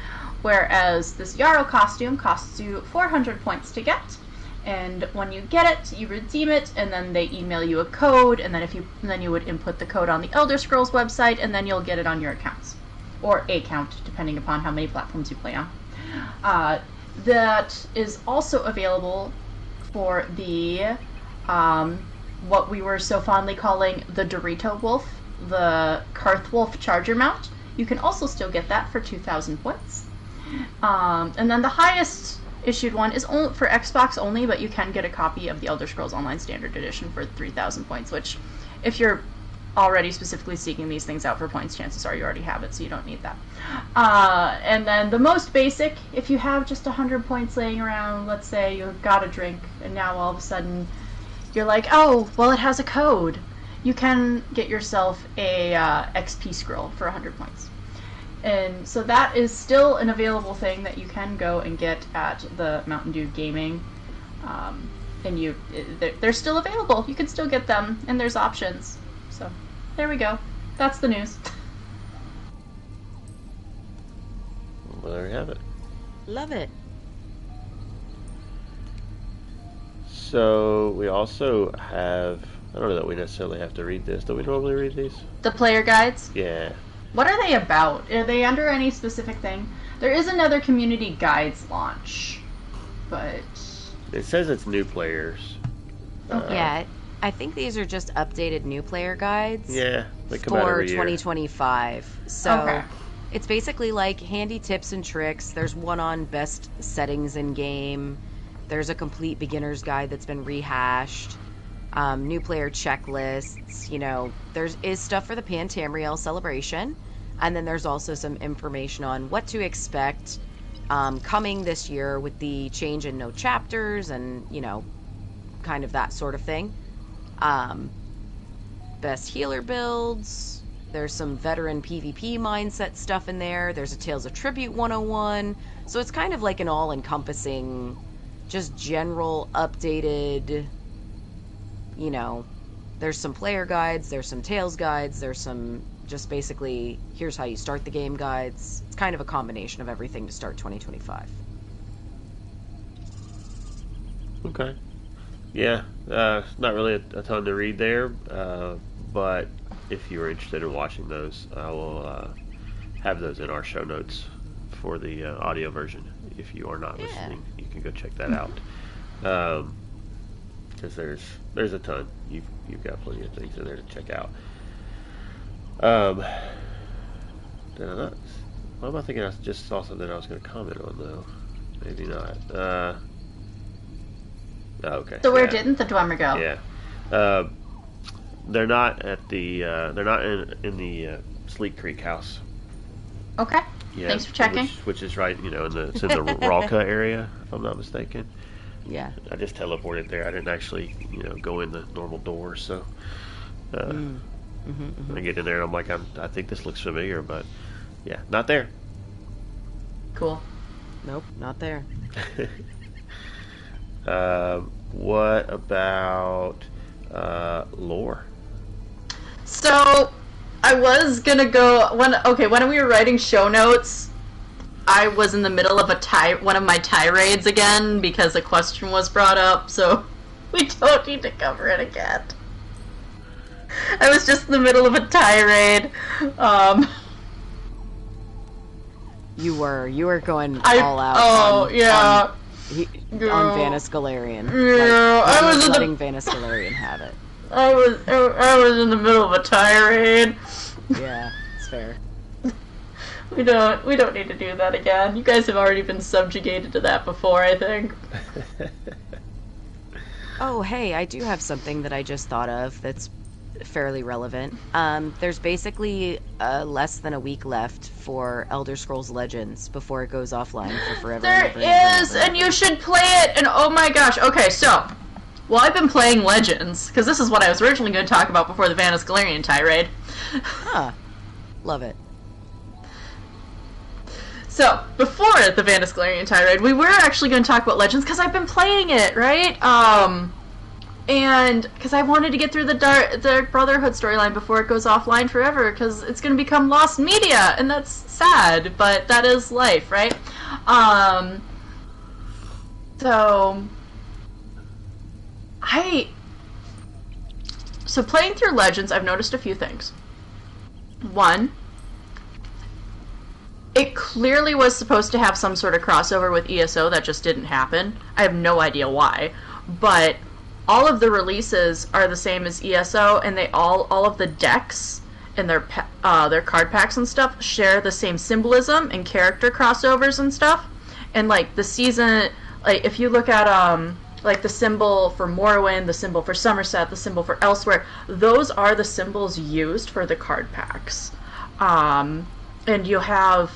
Whereas this Jarl costume costs you 400 points to get. And when you get it, you redeem it, and then they email you a code, and then you would input the code on the Elder Scrolls website, and then you'll get it on your accounts. Or a count, depending upon how many platforms you play on. That is also available for the, what we were so fondly calling the Dorito Wolf, the Karth Wolf Charger mount. You can also still get that for 2,000 points. And then the highest issued one is only for Xbox only, but you can get a copy of the Elder Scrolls Online Standard Edition for 3,000 points, which, if you're already specifically seeking these things out for points, chances are you already have it, so you don't need that. And then the most basic, if you have just 100 points laying around, let's say you got a drink, and now all of a sudden you're like, oh, well, it has a code. You can get yourself a XP scroll for 100 points. And so that is still an available thing that you can go and get at the Mountain Dew Gaming and they're still available. You can still get them, and there's options. So there we go. That's the news. Well, there you have it. Love it. So we also have, I don't know that we necessarily have to read this. Do we normally read these? The player guides. Yeah. What are they about? Are they under any specific thing? There is another community guides launch, but It says it's new players. Yeah, I think these are just updated new player guides. Yeah, they come out for every year. 2025. So Okay. it's basically like handy tips and tricks. There's one on best settings in game. There's a complete beginner's guide that's been rehashed. New player checklists. You know, is stuff for the Pan Tamriel celebration, and then there's also some information on what to expect coming this year with the change in no chapters and, you know, kind of that sort of thing. Best healer builds. There's some veteran PvP mindset stuff in there. There's a Tales of Tribute 101. So it's kind of like an all-encompassing, just general updated, you know, there's some player guides, there's some Tales guides, there's some just basically, here's how you start the game guides. It's kind of a combination of everything to start 2025. Okay. Yeah, not really a ton to read there, but if you were interested in watching those, I will have those in our show notes for the audio version. If you are not listening, you can go check that out. Because there's a ton. You've got plenty of things in there to check out. Did I not? Why am I thinking I just saw something I was going to comment on though? Maybe not. Okay. So where didn't the Dwemer go? Yeah. They're not at the. They're not in the Sleek Creek house. Okay. Yeah, Thanks for checking. Which is right, you know, it's in the Ralka area, if I'm not mistaken. Yeah. I just teleported there. I didn't actually, you know, go in the normal door. So I get in there and I'm like, I think this looks familiar, but yeah, not there. Cool. Nope, not there. What about lore? So I was gonna go when we were writing show notes, I was in the middle of one of my tirades again because a question was brought up, so we don't need to cover it again. I was just in the middle of a tirade. You were going all out. Oh, yeah. On Vanus Galarian. Yeah, like, I was letting Vanus Galarian have it. I was in the middle of a tirade. Yeah, it's fair. We don't need to do that again. You guys have already been subjugated to that before, I think. Oh, hey, I do have something that I just thought of that's fairly relevant. There's basically less than a week left for Elder Scrolls Legends before it goes offline for forever. There is, and you should play it, and oh my gosh. Okay, so, well, I've been playing Legends, because this is what I was originally going to talk about before the Vanus Galarian tirade. Huh. Love it. So, before the Vanus Galarian tirade, we were actually going to talk about Legends, because I've been playing it, right? And because I wanted to get through the Dark Brotherhood storyline before it goes offline forever, because it's going to become lost media, and that's sad, but that is life, right? So playing through Legends, I've noticed a few things. One, it clearly was supposed to have some sort of crossover with ESO that just didn't happen. I have no idea why, but all of the releases are the same as ESO, and they all of the decks and their card packs and stuff share the same symbolism and character crossovers and stuff. And like the season, like if you look at like the symbol for Morrowind, the symbol for Somerset, the symbol for Elsewhere, those are the symbols used for the card packs. And you have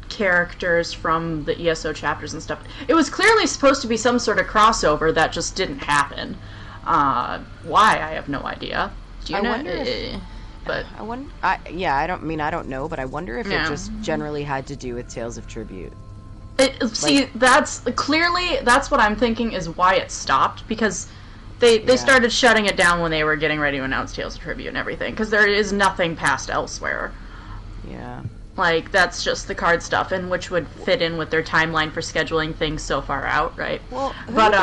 characters from the ESO chapters and stuff. It was clearly supposed to be some sort of crossover that just didn't happen. Why? I have no idea. Do you know? I don't know, but I wonder if it just generally had to do with Tales of Tribute. See, that's what I'm thinking is why it stopped, because they started shutting it down when they were getting ready to announce Tales of Tribute and everything, because there is nothing past Elsewhere. Yeah. Like, that's just the card stuff, and which would fit in with their timeline for scheduling things so far out, right? Well, but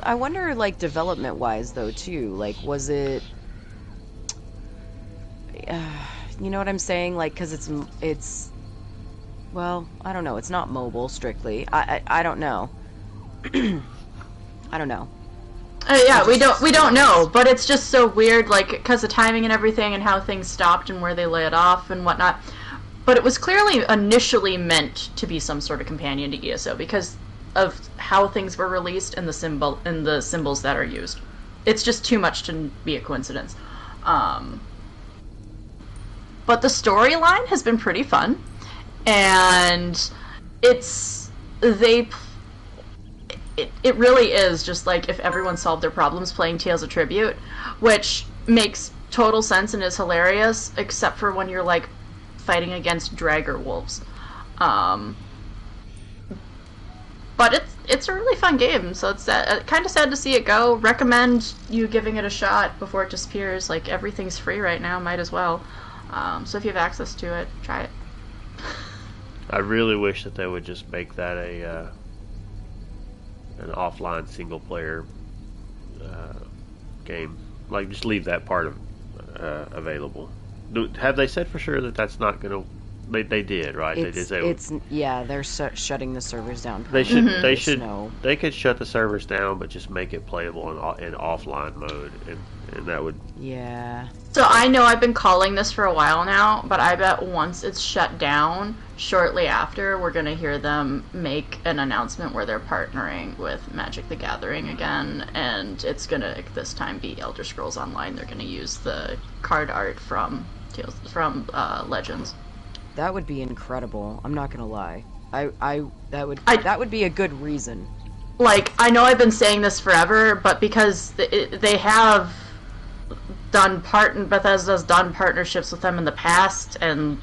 I wonder, like, development-wise, though, too. Like, was it... you know what I'm saying? Like, because it's... Well, I don't know. It's not mobile, strictly. I don't know. I don't know. Yeah, we don't know, but it's just so weird, like, because of timing and everything, and how things stopped and where they lay it off and whatnot. But it was clearly initially meant to be some sort of companion to ESO because of how things were released and the symbols that are used. It's just too much to be a coincidence. But the storyline has been pretty fun, and it really is just like if everyone solved their problems playing Tales of Tribute, which makes total sense and is hilarious, except for when you're like fighting against dragger wolves. But it's a really fun game, so it's kind of sad to see it go. Recommend you giving it a shot before it disappears. Like, everything's free right now, might as well. So if you have access to it, try it. I really wish that they would just make that an offline single player game. Like, just leave that part available. Have they said for sure that that's not going to? They did, right? They're shutting the servers down. They should. Mm-hmm. They could shut the servers down, but just make it playable in offline mode, and that would. Yeah. So I know I've been calling this for a while now, but I bet once it's shut down, shortly after, we're going to hear them make an announcement where they're partnering with Magic the Gathering again, and it's going to this time be Elder Scrolls Online. They're going to use the card art from Legends. That would be incredible. I'm not gonna lie. That would be a good reason. Like, I know I've been saying this forever, but because they have Bethesda's done partnerships with them in the past, and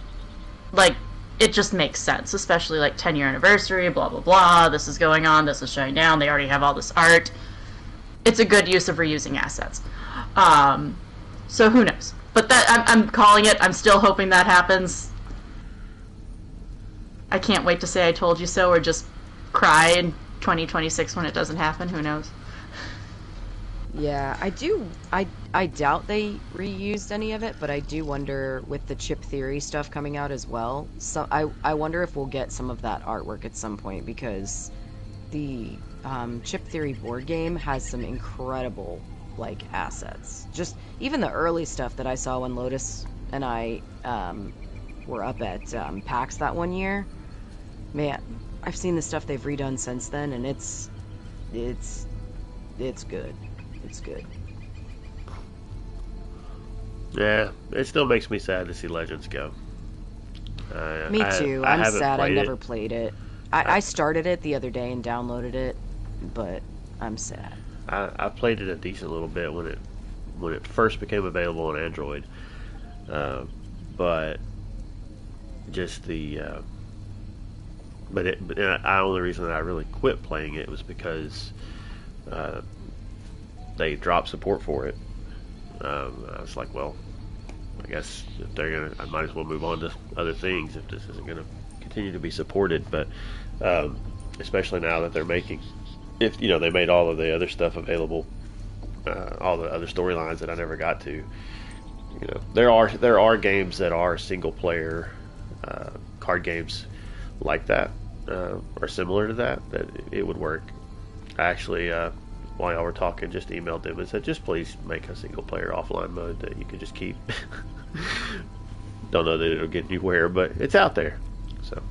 like it just makes sense, especially like 10-year anniversary, blah blah blah. This is going on. This is shutting down. They already have all this art. It's a good use of reusing assets. So who knows? But I'm calling it. I'm still hoping that happens. I can't wait to say I told you so, or just cry in 2026 when it doesn't happen. Who knows? Yeah, I do. I doubt they reused any of it, but I do wonder with the chip theory stuff coming out as well. So I wonder if we'll get some of that artwork at some point, because the chip theory board game has some incredible like assets. Just even the early stuff that I saw when Lotus and I were up at PAX that one year. Man, I've seen the stuff they've redone since then, and it's good. It's good. Yeah, it still makes me sad to see Legends go. Me too. I'm sad I never played it. I started it the other day and downloaded it, but I'm sad. I played it a decent little bit when it first became available on Android, but just the the only reason that I really quit playing it was because they dropped support for it. I was like, well, I guess if they're gonna, I might as well move on to other things if this isn't gonna continue to be supported. But especially now that they're making, if you know, they made all of the other stuff available, all the other storylines that I never got to. You know, there are games that are single player card games like that, or similar to that it would work. I actually, while y'all were talking, just emailed them and said, just please make a single player offline mode that you can just keep. Don't know that it'll get anywhere, but it's out there. So,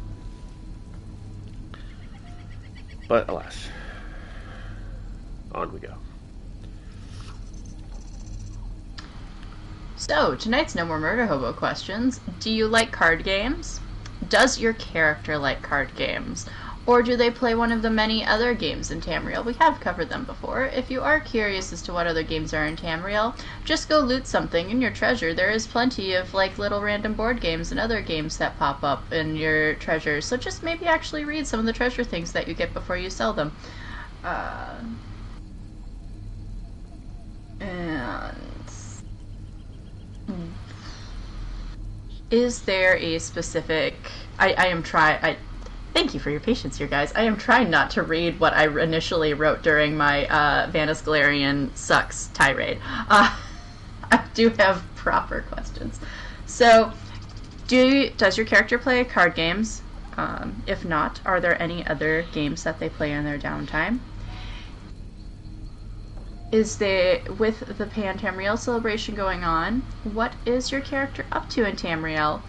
but alas, on we go. So, tonight's No More Murder Hobo questions. Do you like card games? Does your character like card games? Or do they play one of the many other games in Tamriel? We have covered them before. If you are curious as to what other games are in Tamriel, just go loot something in your treasure. There is plenty of like little random board games and other games that pop up in your treasure. So just maybe actually read some of the treasure things that you get before you sell them. And is there a specific... Thank you for your patience here, guys. I am trying not to read what I initially wrote during my Vanus Galarian sucks tirade. I do have proper questions. So, does your character play card games? If not, are there any other games that they play in their downtime? With the Pan Tamriel celebration going on, what is your character up to in Tamriel?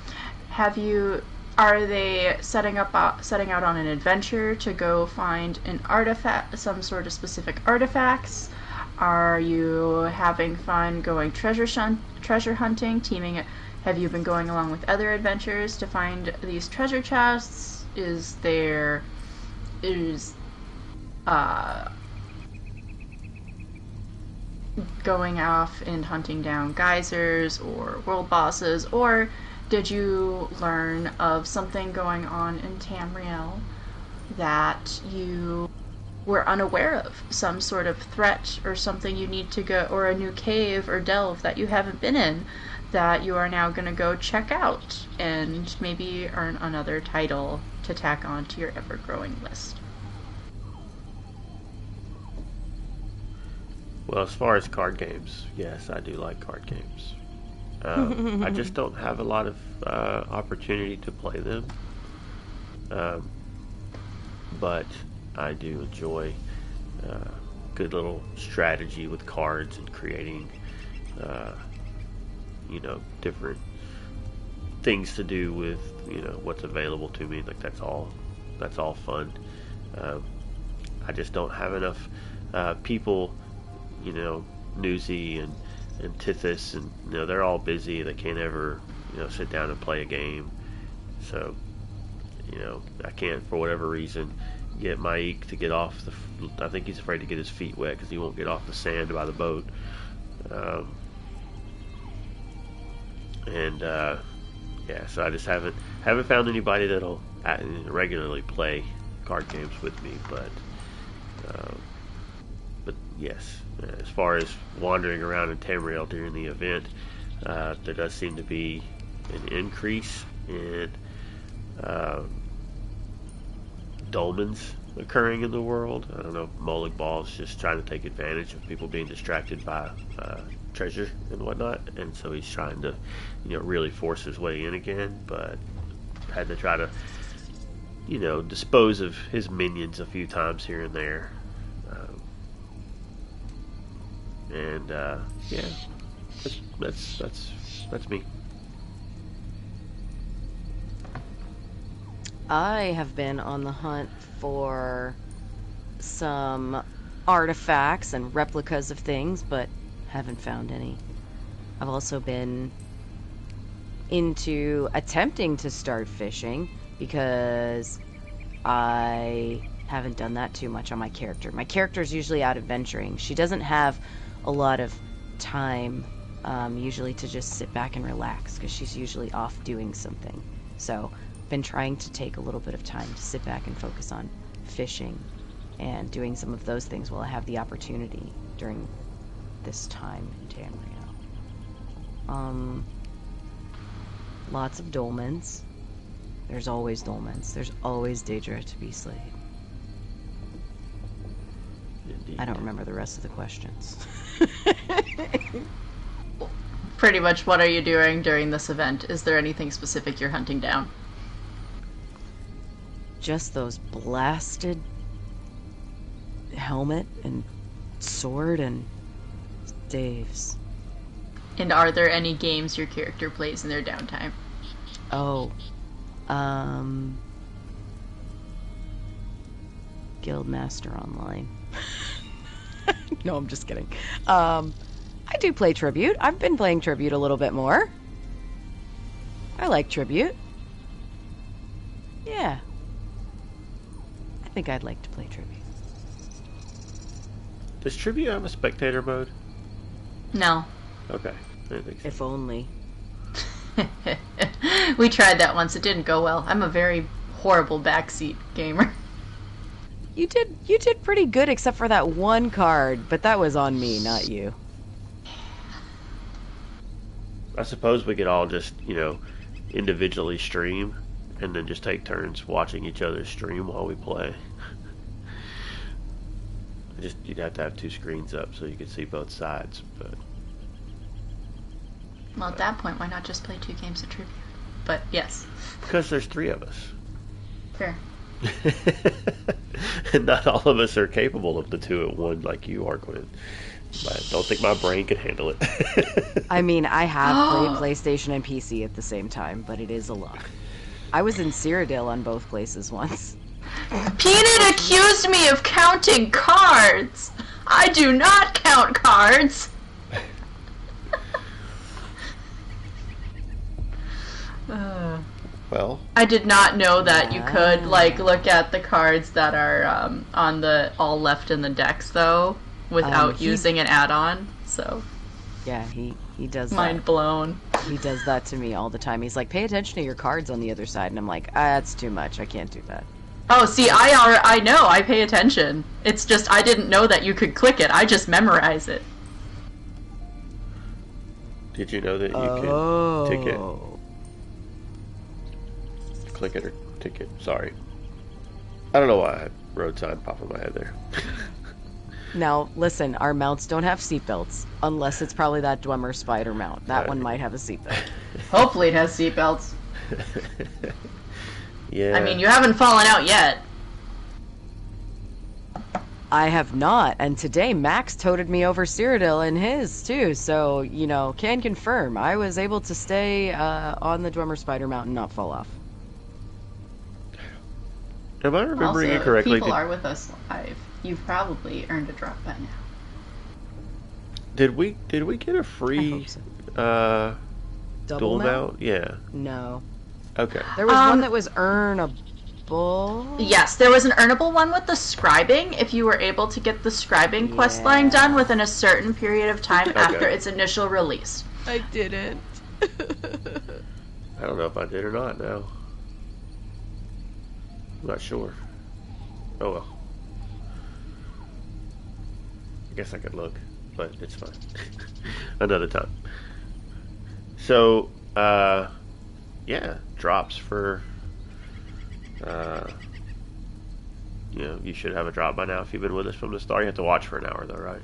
Are they setting out on an adventure to go find an artifact, some sort of specific artifacts? Are you having fun going treasure hunting, have you been going along with other adventurers to find these treasure chests? Going off and hunting down geysers or world bosses, or did you learn of something going on in Tamriel that you were unaware of? Some sort of threat or something you need to go, or a new cave or delve that you haven't been in that you are now going to go check out and maybe earn another title to tack on to your ever-growing list. Well, as far as card games, yes, I do like card games. I just don't have a lot of opportunity to play them. But I do enjoy good little strategy with cards and creating, different things to do with, what's available to me. Like that's all fun. I just don't have enough people, Newsy and Tithys, and they're all busy. They can't ever sit down and play a game. So I can't, for whatever reason, get Maik to get off I think he's afraid to get his feet wet because he won't get off the sand by the boat. So I just haven't found anybody that'll regularly play card games with me. But yes, as far as wandering around in Tamriel during the event, there does seem to be an increase in dolmens occurring in the world. I don't know if Molig Ball's just trying to take advantage of people being distracted by treasure and whatnot, and so he's trying to really force his way in again, but had to try to dispose of his minions a few times here and there. That's me. I have been on the hunt for some artifacts and replicas of things, but haven't found any. I've also been into attempting to start fishing because I haven't done that too much on my character. My character's usually out adventuring. She doesn't have a lot of time usually to just sit back and relax because she's usually off doing something. So been trying to take a little bit of time to sit back and focus on fishing and doing some of those things while I have the opportunity during this time in Tamriel. Lots of dolmens. There's always dolmens. There's always Daedra to be slayed. Indeed. I don't remember the rest of the questions. Pretty much, what are you doing during this event? Is there anything specific you're hunting down? Just those blasted helmet and sword and staves. And are there any games your character plays in their downtime? Oh, Guildmaster Online. No, I'm just kidding. I do play Tribute. I've been playing Tribute a little bit more. I like Tribute. Yeah. think I'd like to play tribute. Does tribute have a spectator mode? No. Okay. I didn't think so. If only. We tried that once. It didn't go well. I'm a very horrible backseat gamer. You did pretty good except for that one card, but that was on me, not you. I suppose we could all just, individually stream and then just take turns watching each other stream while we play. You'd have to have 2 screens up so you could see both sides, but... Well, at that point, why not just play 2 games of tribute? But, yes. Because there's 3 of us. Fair. And not all of us are capable of the 2 at one like you are, Gwen. I don't think my brain can handle it. I mean, I have played PlayStation and PC at the same time, but it is a lot. I was in Cyrodiil on both places once. Peanut accused me of counting cards! I do not count cards! Well, I did not know that you could, look at the cards that are on the all left in the decks, though, without using an add-on, so... Yeah, he does Mind blown. He does that to me all the time. He's like, pay attention to your cards on the other side, and I'm like, that's too much, I can't do that. Oh, see, I know, I pay attention. It's just, I didn't know that you could click it, I just memorize it. Did you know that you could tick it? Click it or tick it. Sorry. I don't know why I had road sign pop in my head there. Now, listen, our mounts don't have seatbelts, unless it's probably that Dwemer spider mount. That one might have a seatbelt. Hopefully it has seatbelts. Yeah. I mean, you haven't fallen out yet. I have not, and today Max toted me over Cyrodiil in his, too, so, can confirm. I was able to stay on the Dwemer spider mount and not fall off. Am I remembering Also, it correctly? If people are with us live, you've probably earned a drop by now. Did we get a free Double dual mount? Yeah. No. Okay. There was one that was earnable. Yes, there was an earnable one with the scribing, if you were able to get the scribing quest line done within a certain period of time after its initial release. I didn't. I don't know if I did or not now. I'm not sure. Oh well. I guess I could look, but it's fine. Another time. So, yeah, drops for, you should have a drop by now if you've been with us from the start. You have to watch for an hour though, right?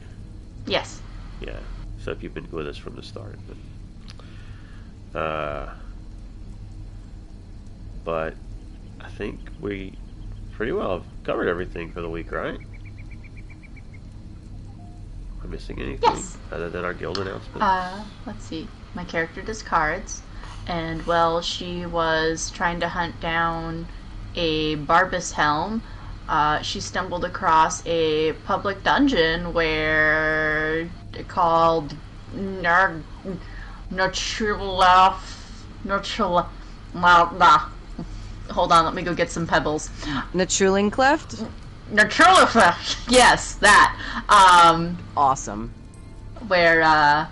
Yes. Yeah, so if you've been with us from the start. But I think we pretty well have covered everything for the week, right? Am I missing anything? Yes. Other than our guild announcement? Let's see. My character does cards, and while she was trying to hunt down a Barbus helm, she stumbled across a public dungeon where called Hold on, let me go get some pebbles. Natruling Cleft? Naturlifa! Yes, that. Awesome. Where,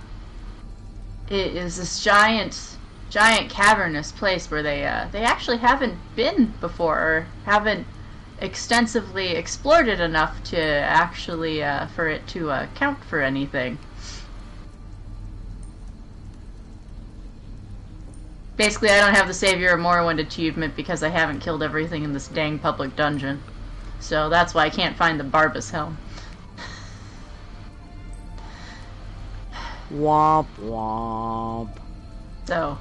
it is this giant cavernous place where they actually haven't been before, or haven't extensively explored it enough to actually, for it to, count for anything. Basically, I don't have the Savior of Morrowind achievement because I haven't killed everything in this dang public dungeon. So that's why I can't find the Barbus helm. Womp womp. So,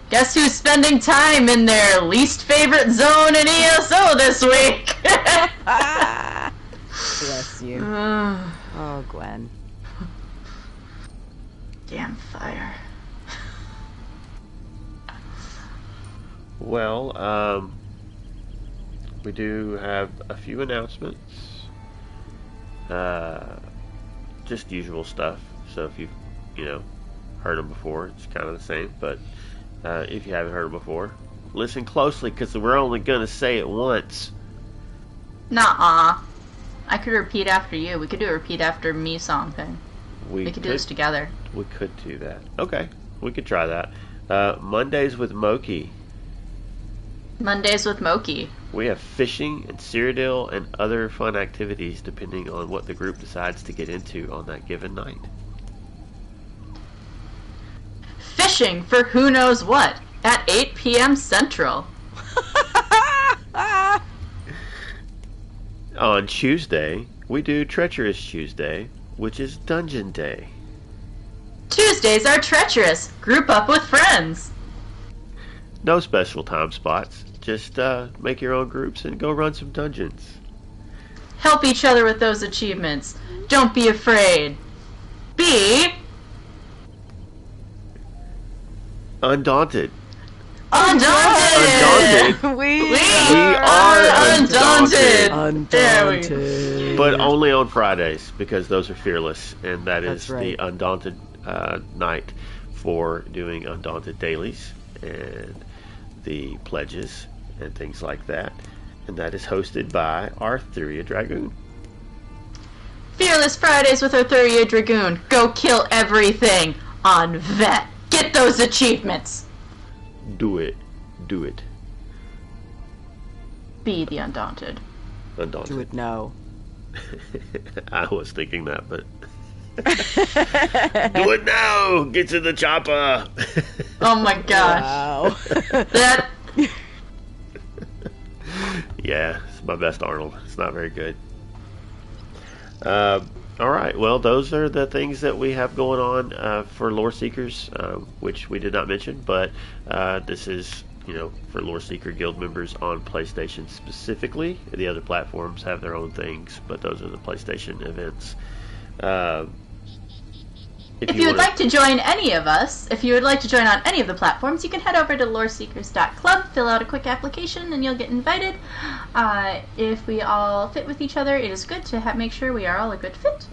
guess who's spending time in their least favorite zone in ESO this week? Bless you. Oh, Gwen. Damn fire. Well, we do have a few announcements. Just usual stuff. So if you've, heard them before, it's kind of the same. But if you haven't heard them before, listen closely because we're only going to say it once. Nuh-uh. I could repeat after you. We could do a repeat after me song thing. We could do this together. We could do that. Okay, we could try that. Mondays with Moki. Mondays with Moki. We have fishing and Cyrodiil and other fun activities depending on what the group decides to get into on that given night. Fishing for who knows what at 8 p.m. Central. On Tuesday, we do Treacherous Tuesday, which is Dungeon Day. Tuesdays are treacherous. Group up with friends. No special time spots. Just make your own groups and go run some dungeons. Help each other with those achievements. Don't be afraid. Be Undaunted. undaunted. We are undaunted. There we go. But only on Fridays, because those are fearless, and that is That's right. the Undaunted night for doing Undaunted dailies and the pledges and things like that. And that is hosted by Arthuria Dragoon. Fearless Fridays with Arthuria Dragoon. Go kill everything on Vet. Get those achievements. Do it. Do it. Be the undaunted. Undaunted. Do it now. I was thinking that, but do it now. Get to the chopper. Oh my gosh. Wow. That Yeah, it's my best Arnold. It's not very good. All right, well, those are the things that we have going on for Lore Seekers, which we did not mention, but this is, for Lore Seeker Guild members on PlayStation specifically. The other platforms have their own things, but those are the PlayStation events. if you would like to join any of us, if you would like to join on any of the platforms, you can head over to loreseekers.club, fill out a quick application, and you'll get invited. If we all fit with each other, it is good to make sure we are all a good fit.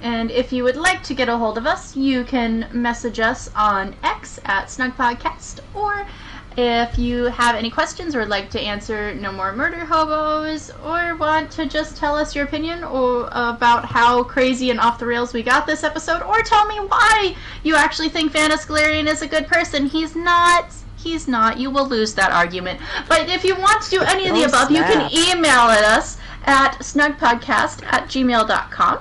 And if you would like to get a hold of us, you can message us on X at SnugpodCast, or if you have any questions or would like to answer No More Murder Hobos, or want to just tell us your opinion about how crazy and off the rails we got this episode, or tell me why you actually think Vanus Galarian is a good person. He's not. He's not. You will lose that argument. But if you want to do any of the above, you can email at us at snugpodcast@gmail.com.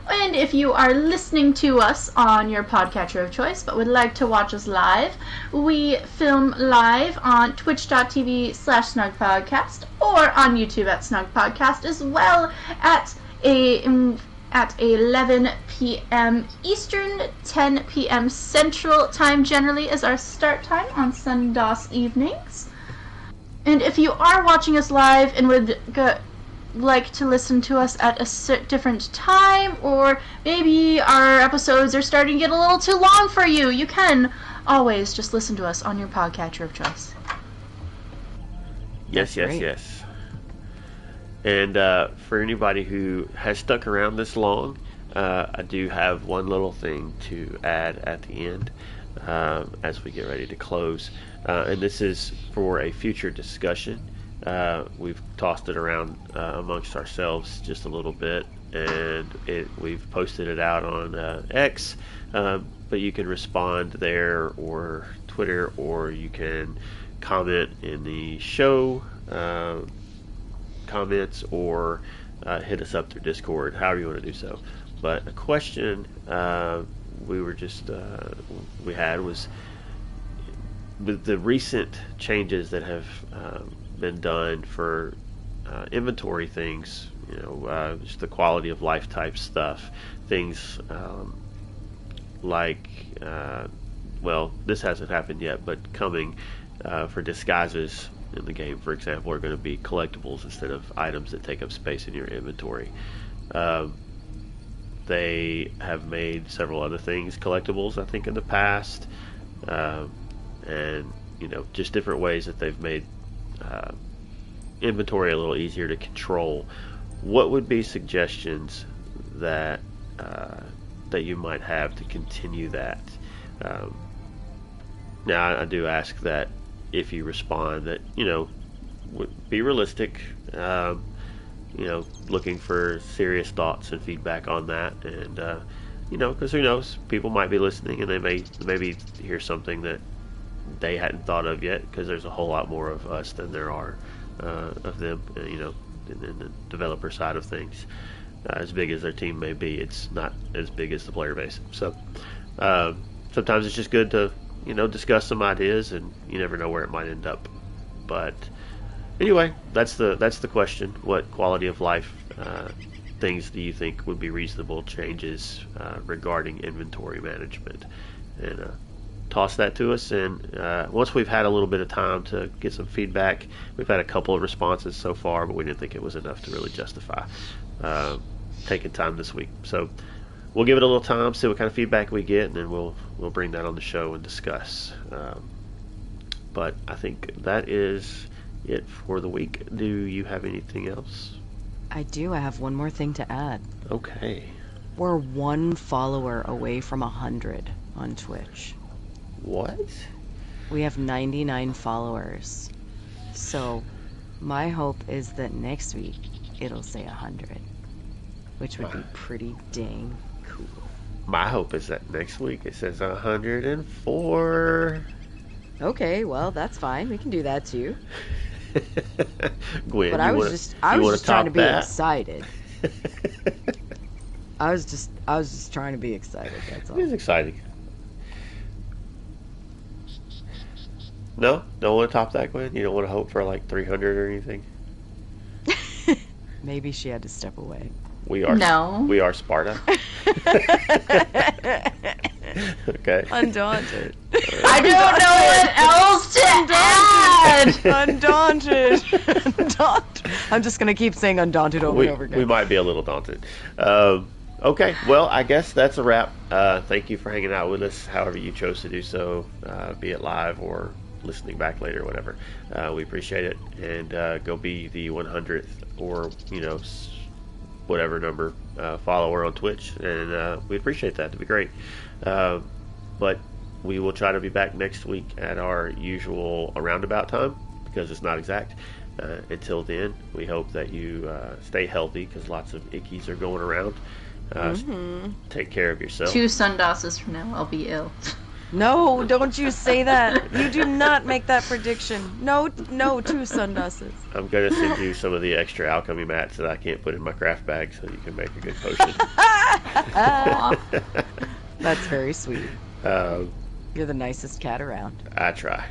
And if you are listening to us on your podcatcher of choice but would like to watch us live, we film live on twitch.tv/snugpodcast or on YouTube at snugpodcast, as well at 11 p.m. Eastern, 10 p.m. Central Time generally is our start time on Sundas evenings. And if you are watching us live and would like to listen to us at a different time, or maybe our episodes are starting to get a little too long for you, you can always just listen to us on your podcatcher of choice. Yes. And for anybody who has stuck around this long, I do have one little thing to add at the end as we get ready to close. And this is for a future discussion. We've tossed it around amongst ourselves just a little bit, and we've posted it out on X, but you can respond there or Twitter, or you can comment in the show comments, or hit us up through Discord, however you want to do so. But a question we had was with the recent changes that have been done for inventory things, just the quality of life type stuff, things like this hasn't happened yet, but coming for disguises in the game, for example, are going to be collectibles instead of items that take up space in your inventory. They have made several other things collectibles, I think, in the past, and just different ways that they've made inventory a little easier to control. What would be suggestions that you might have to continue that? Now, I do ask that if you respond that, be realistic. looking for serious thoughts and feedback on that. And because who knows, people might be listening and they may maybe hear something that they hadn't thought of yet, because there's a whole lot more of us than there are of them. In the developer side of things, as big as their team may be, it's not as big as the player base. So sometimes it's just good to discuss some ideas, and you never know where it might end up. But anyway, that's the question. What quality of life things do you think would be reasonable changes regarding inventory management? And toss that to us. And once we've had a little bit of time to get some feedback, we've had a couple of responses so far, but we didn't think it was enough to really justify taking time this week. So we'll give it a little time, see what kind of feedback we get, and then we'll bring that on the show and discuss. But I think that is it for the week. Do you have anything else? I do. I have one more thing to add. Okay. We're 1 follower away from 100 on Twitch. What? We have 99 followers. So my hope is that next week it'll say 100, which would be pretty dang cool. My hope is that next week it says 104. Okay, well, that's fine. We can do that too. Gwen, but I was just trying to be excited. I was just trying to be excited. That's all. It is exciting. No, don't want to top that, Gwen. You don't want to hope for like 300 or anything. Maybe she had to step away. We are Sparta. Okay. Undaunted. I don't know what else to add. Undaunted. Undaunted. I'm just gonna keep saying undaunted over and over again. We might be a little daunted. Okay, well, I guess that's a wrap. Thank you for hanging out with us, however you chose to do so, be it live or listening back later, whatever. We appreciate it, and go be the 100th or whatever number follower on Twitch, and we appreciate that. It'd be great. But we will try to be back next week at our usual around about time, because it's not exact. Until then, we hope that you stay healthy, because lots of ickies are going around. Take care of yourself. 2 sundasses from now, I'll be ill. No, don't you say that. You do not make that prediction. No, 2 sundasses. I'm going to send you some of the extra alchemy mats that I can't put in my craft bag, so you can make a good potion. That's very sweet. You're the nicest cat around. I try.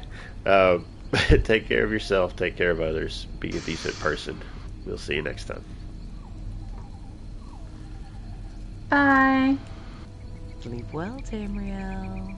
Take care of yourself. Take care of others. Be a decent person. We'll see you next time. Bye. Sleep well, Tamriel.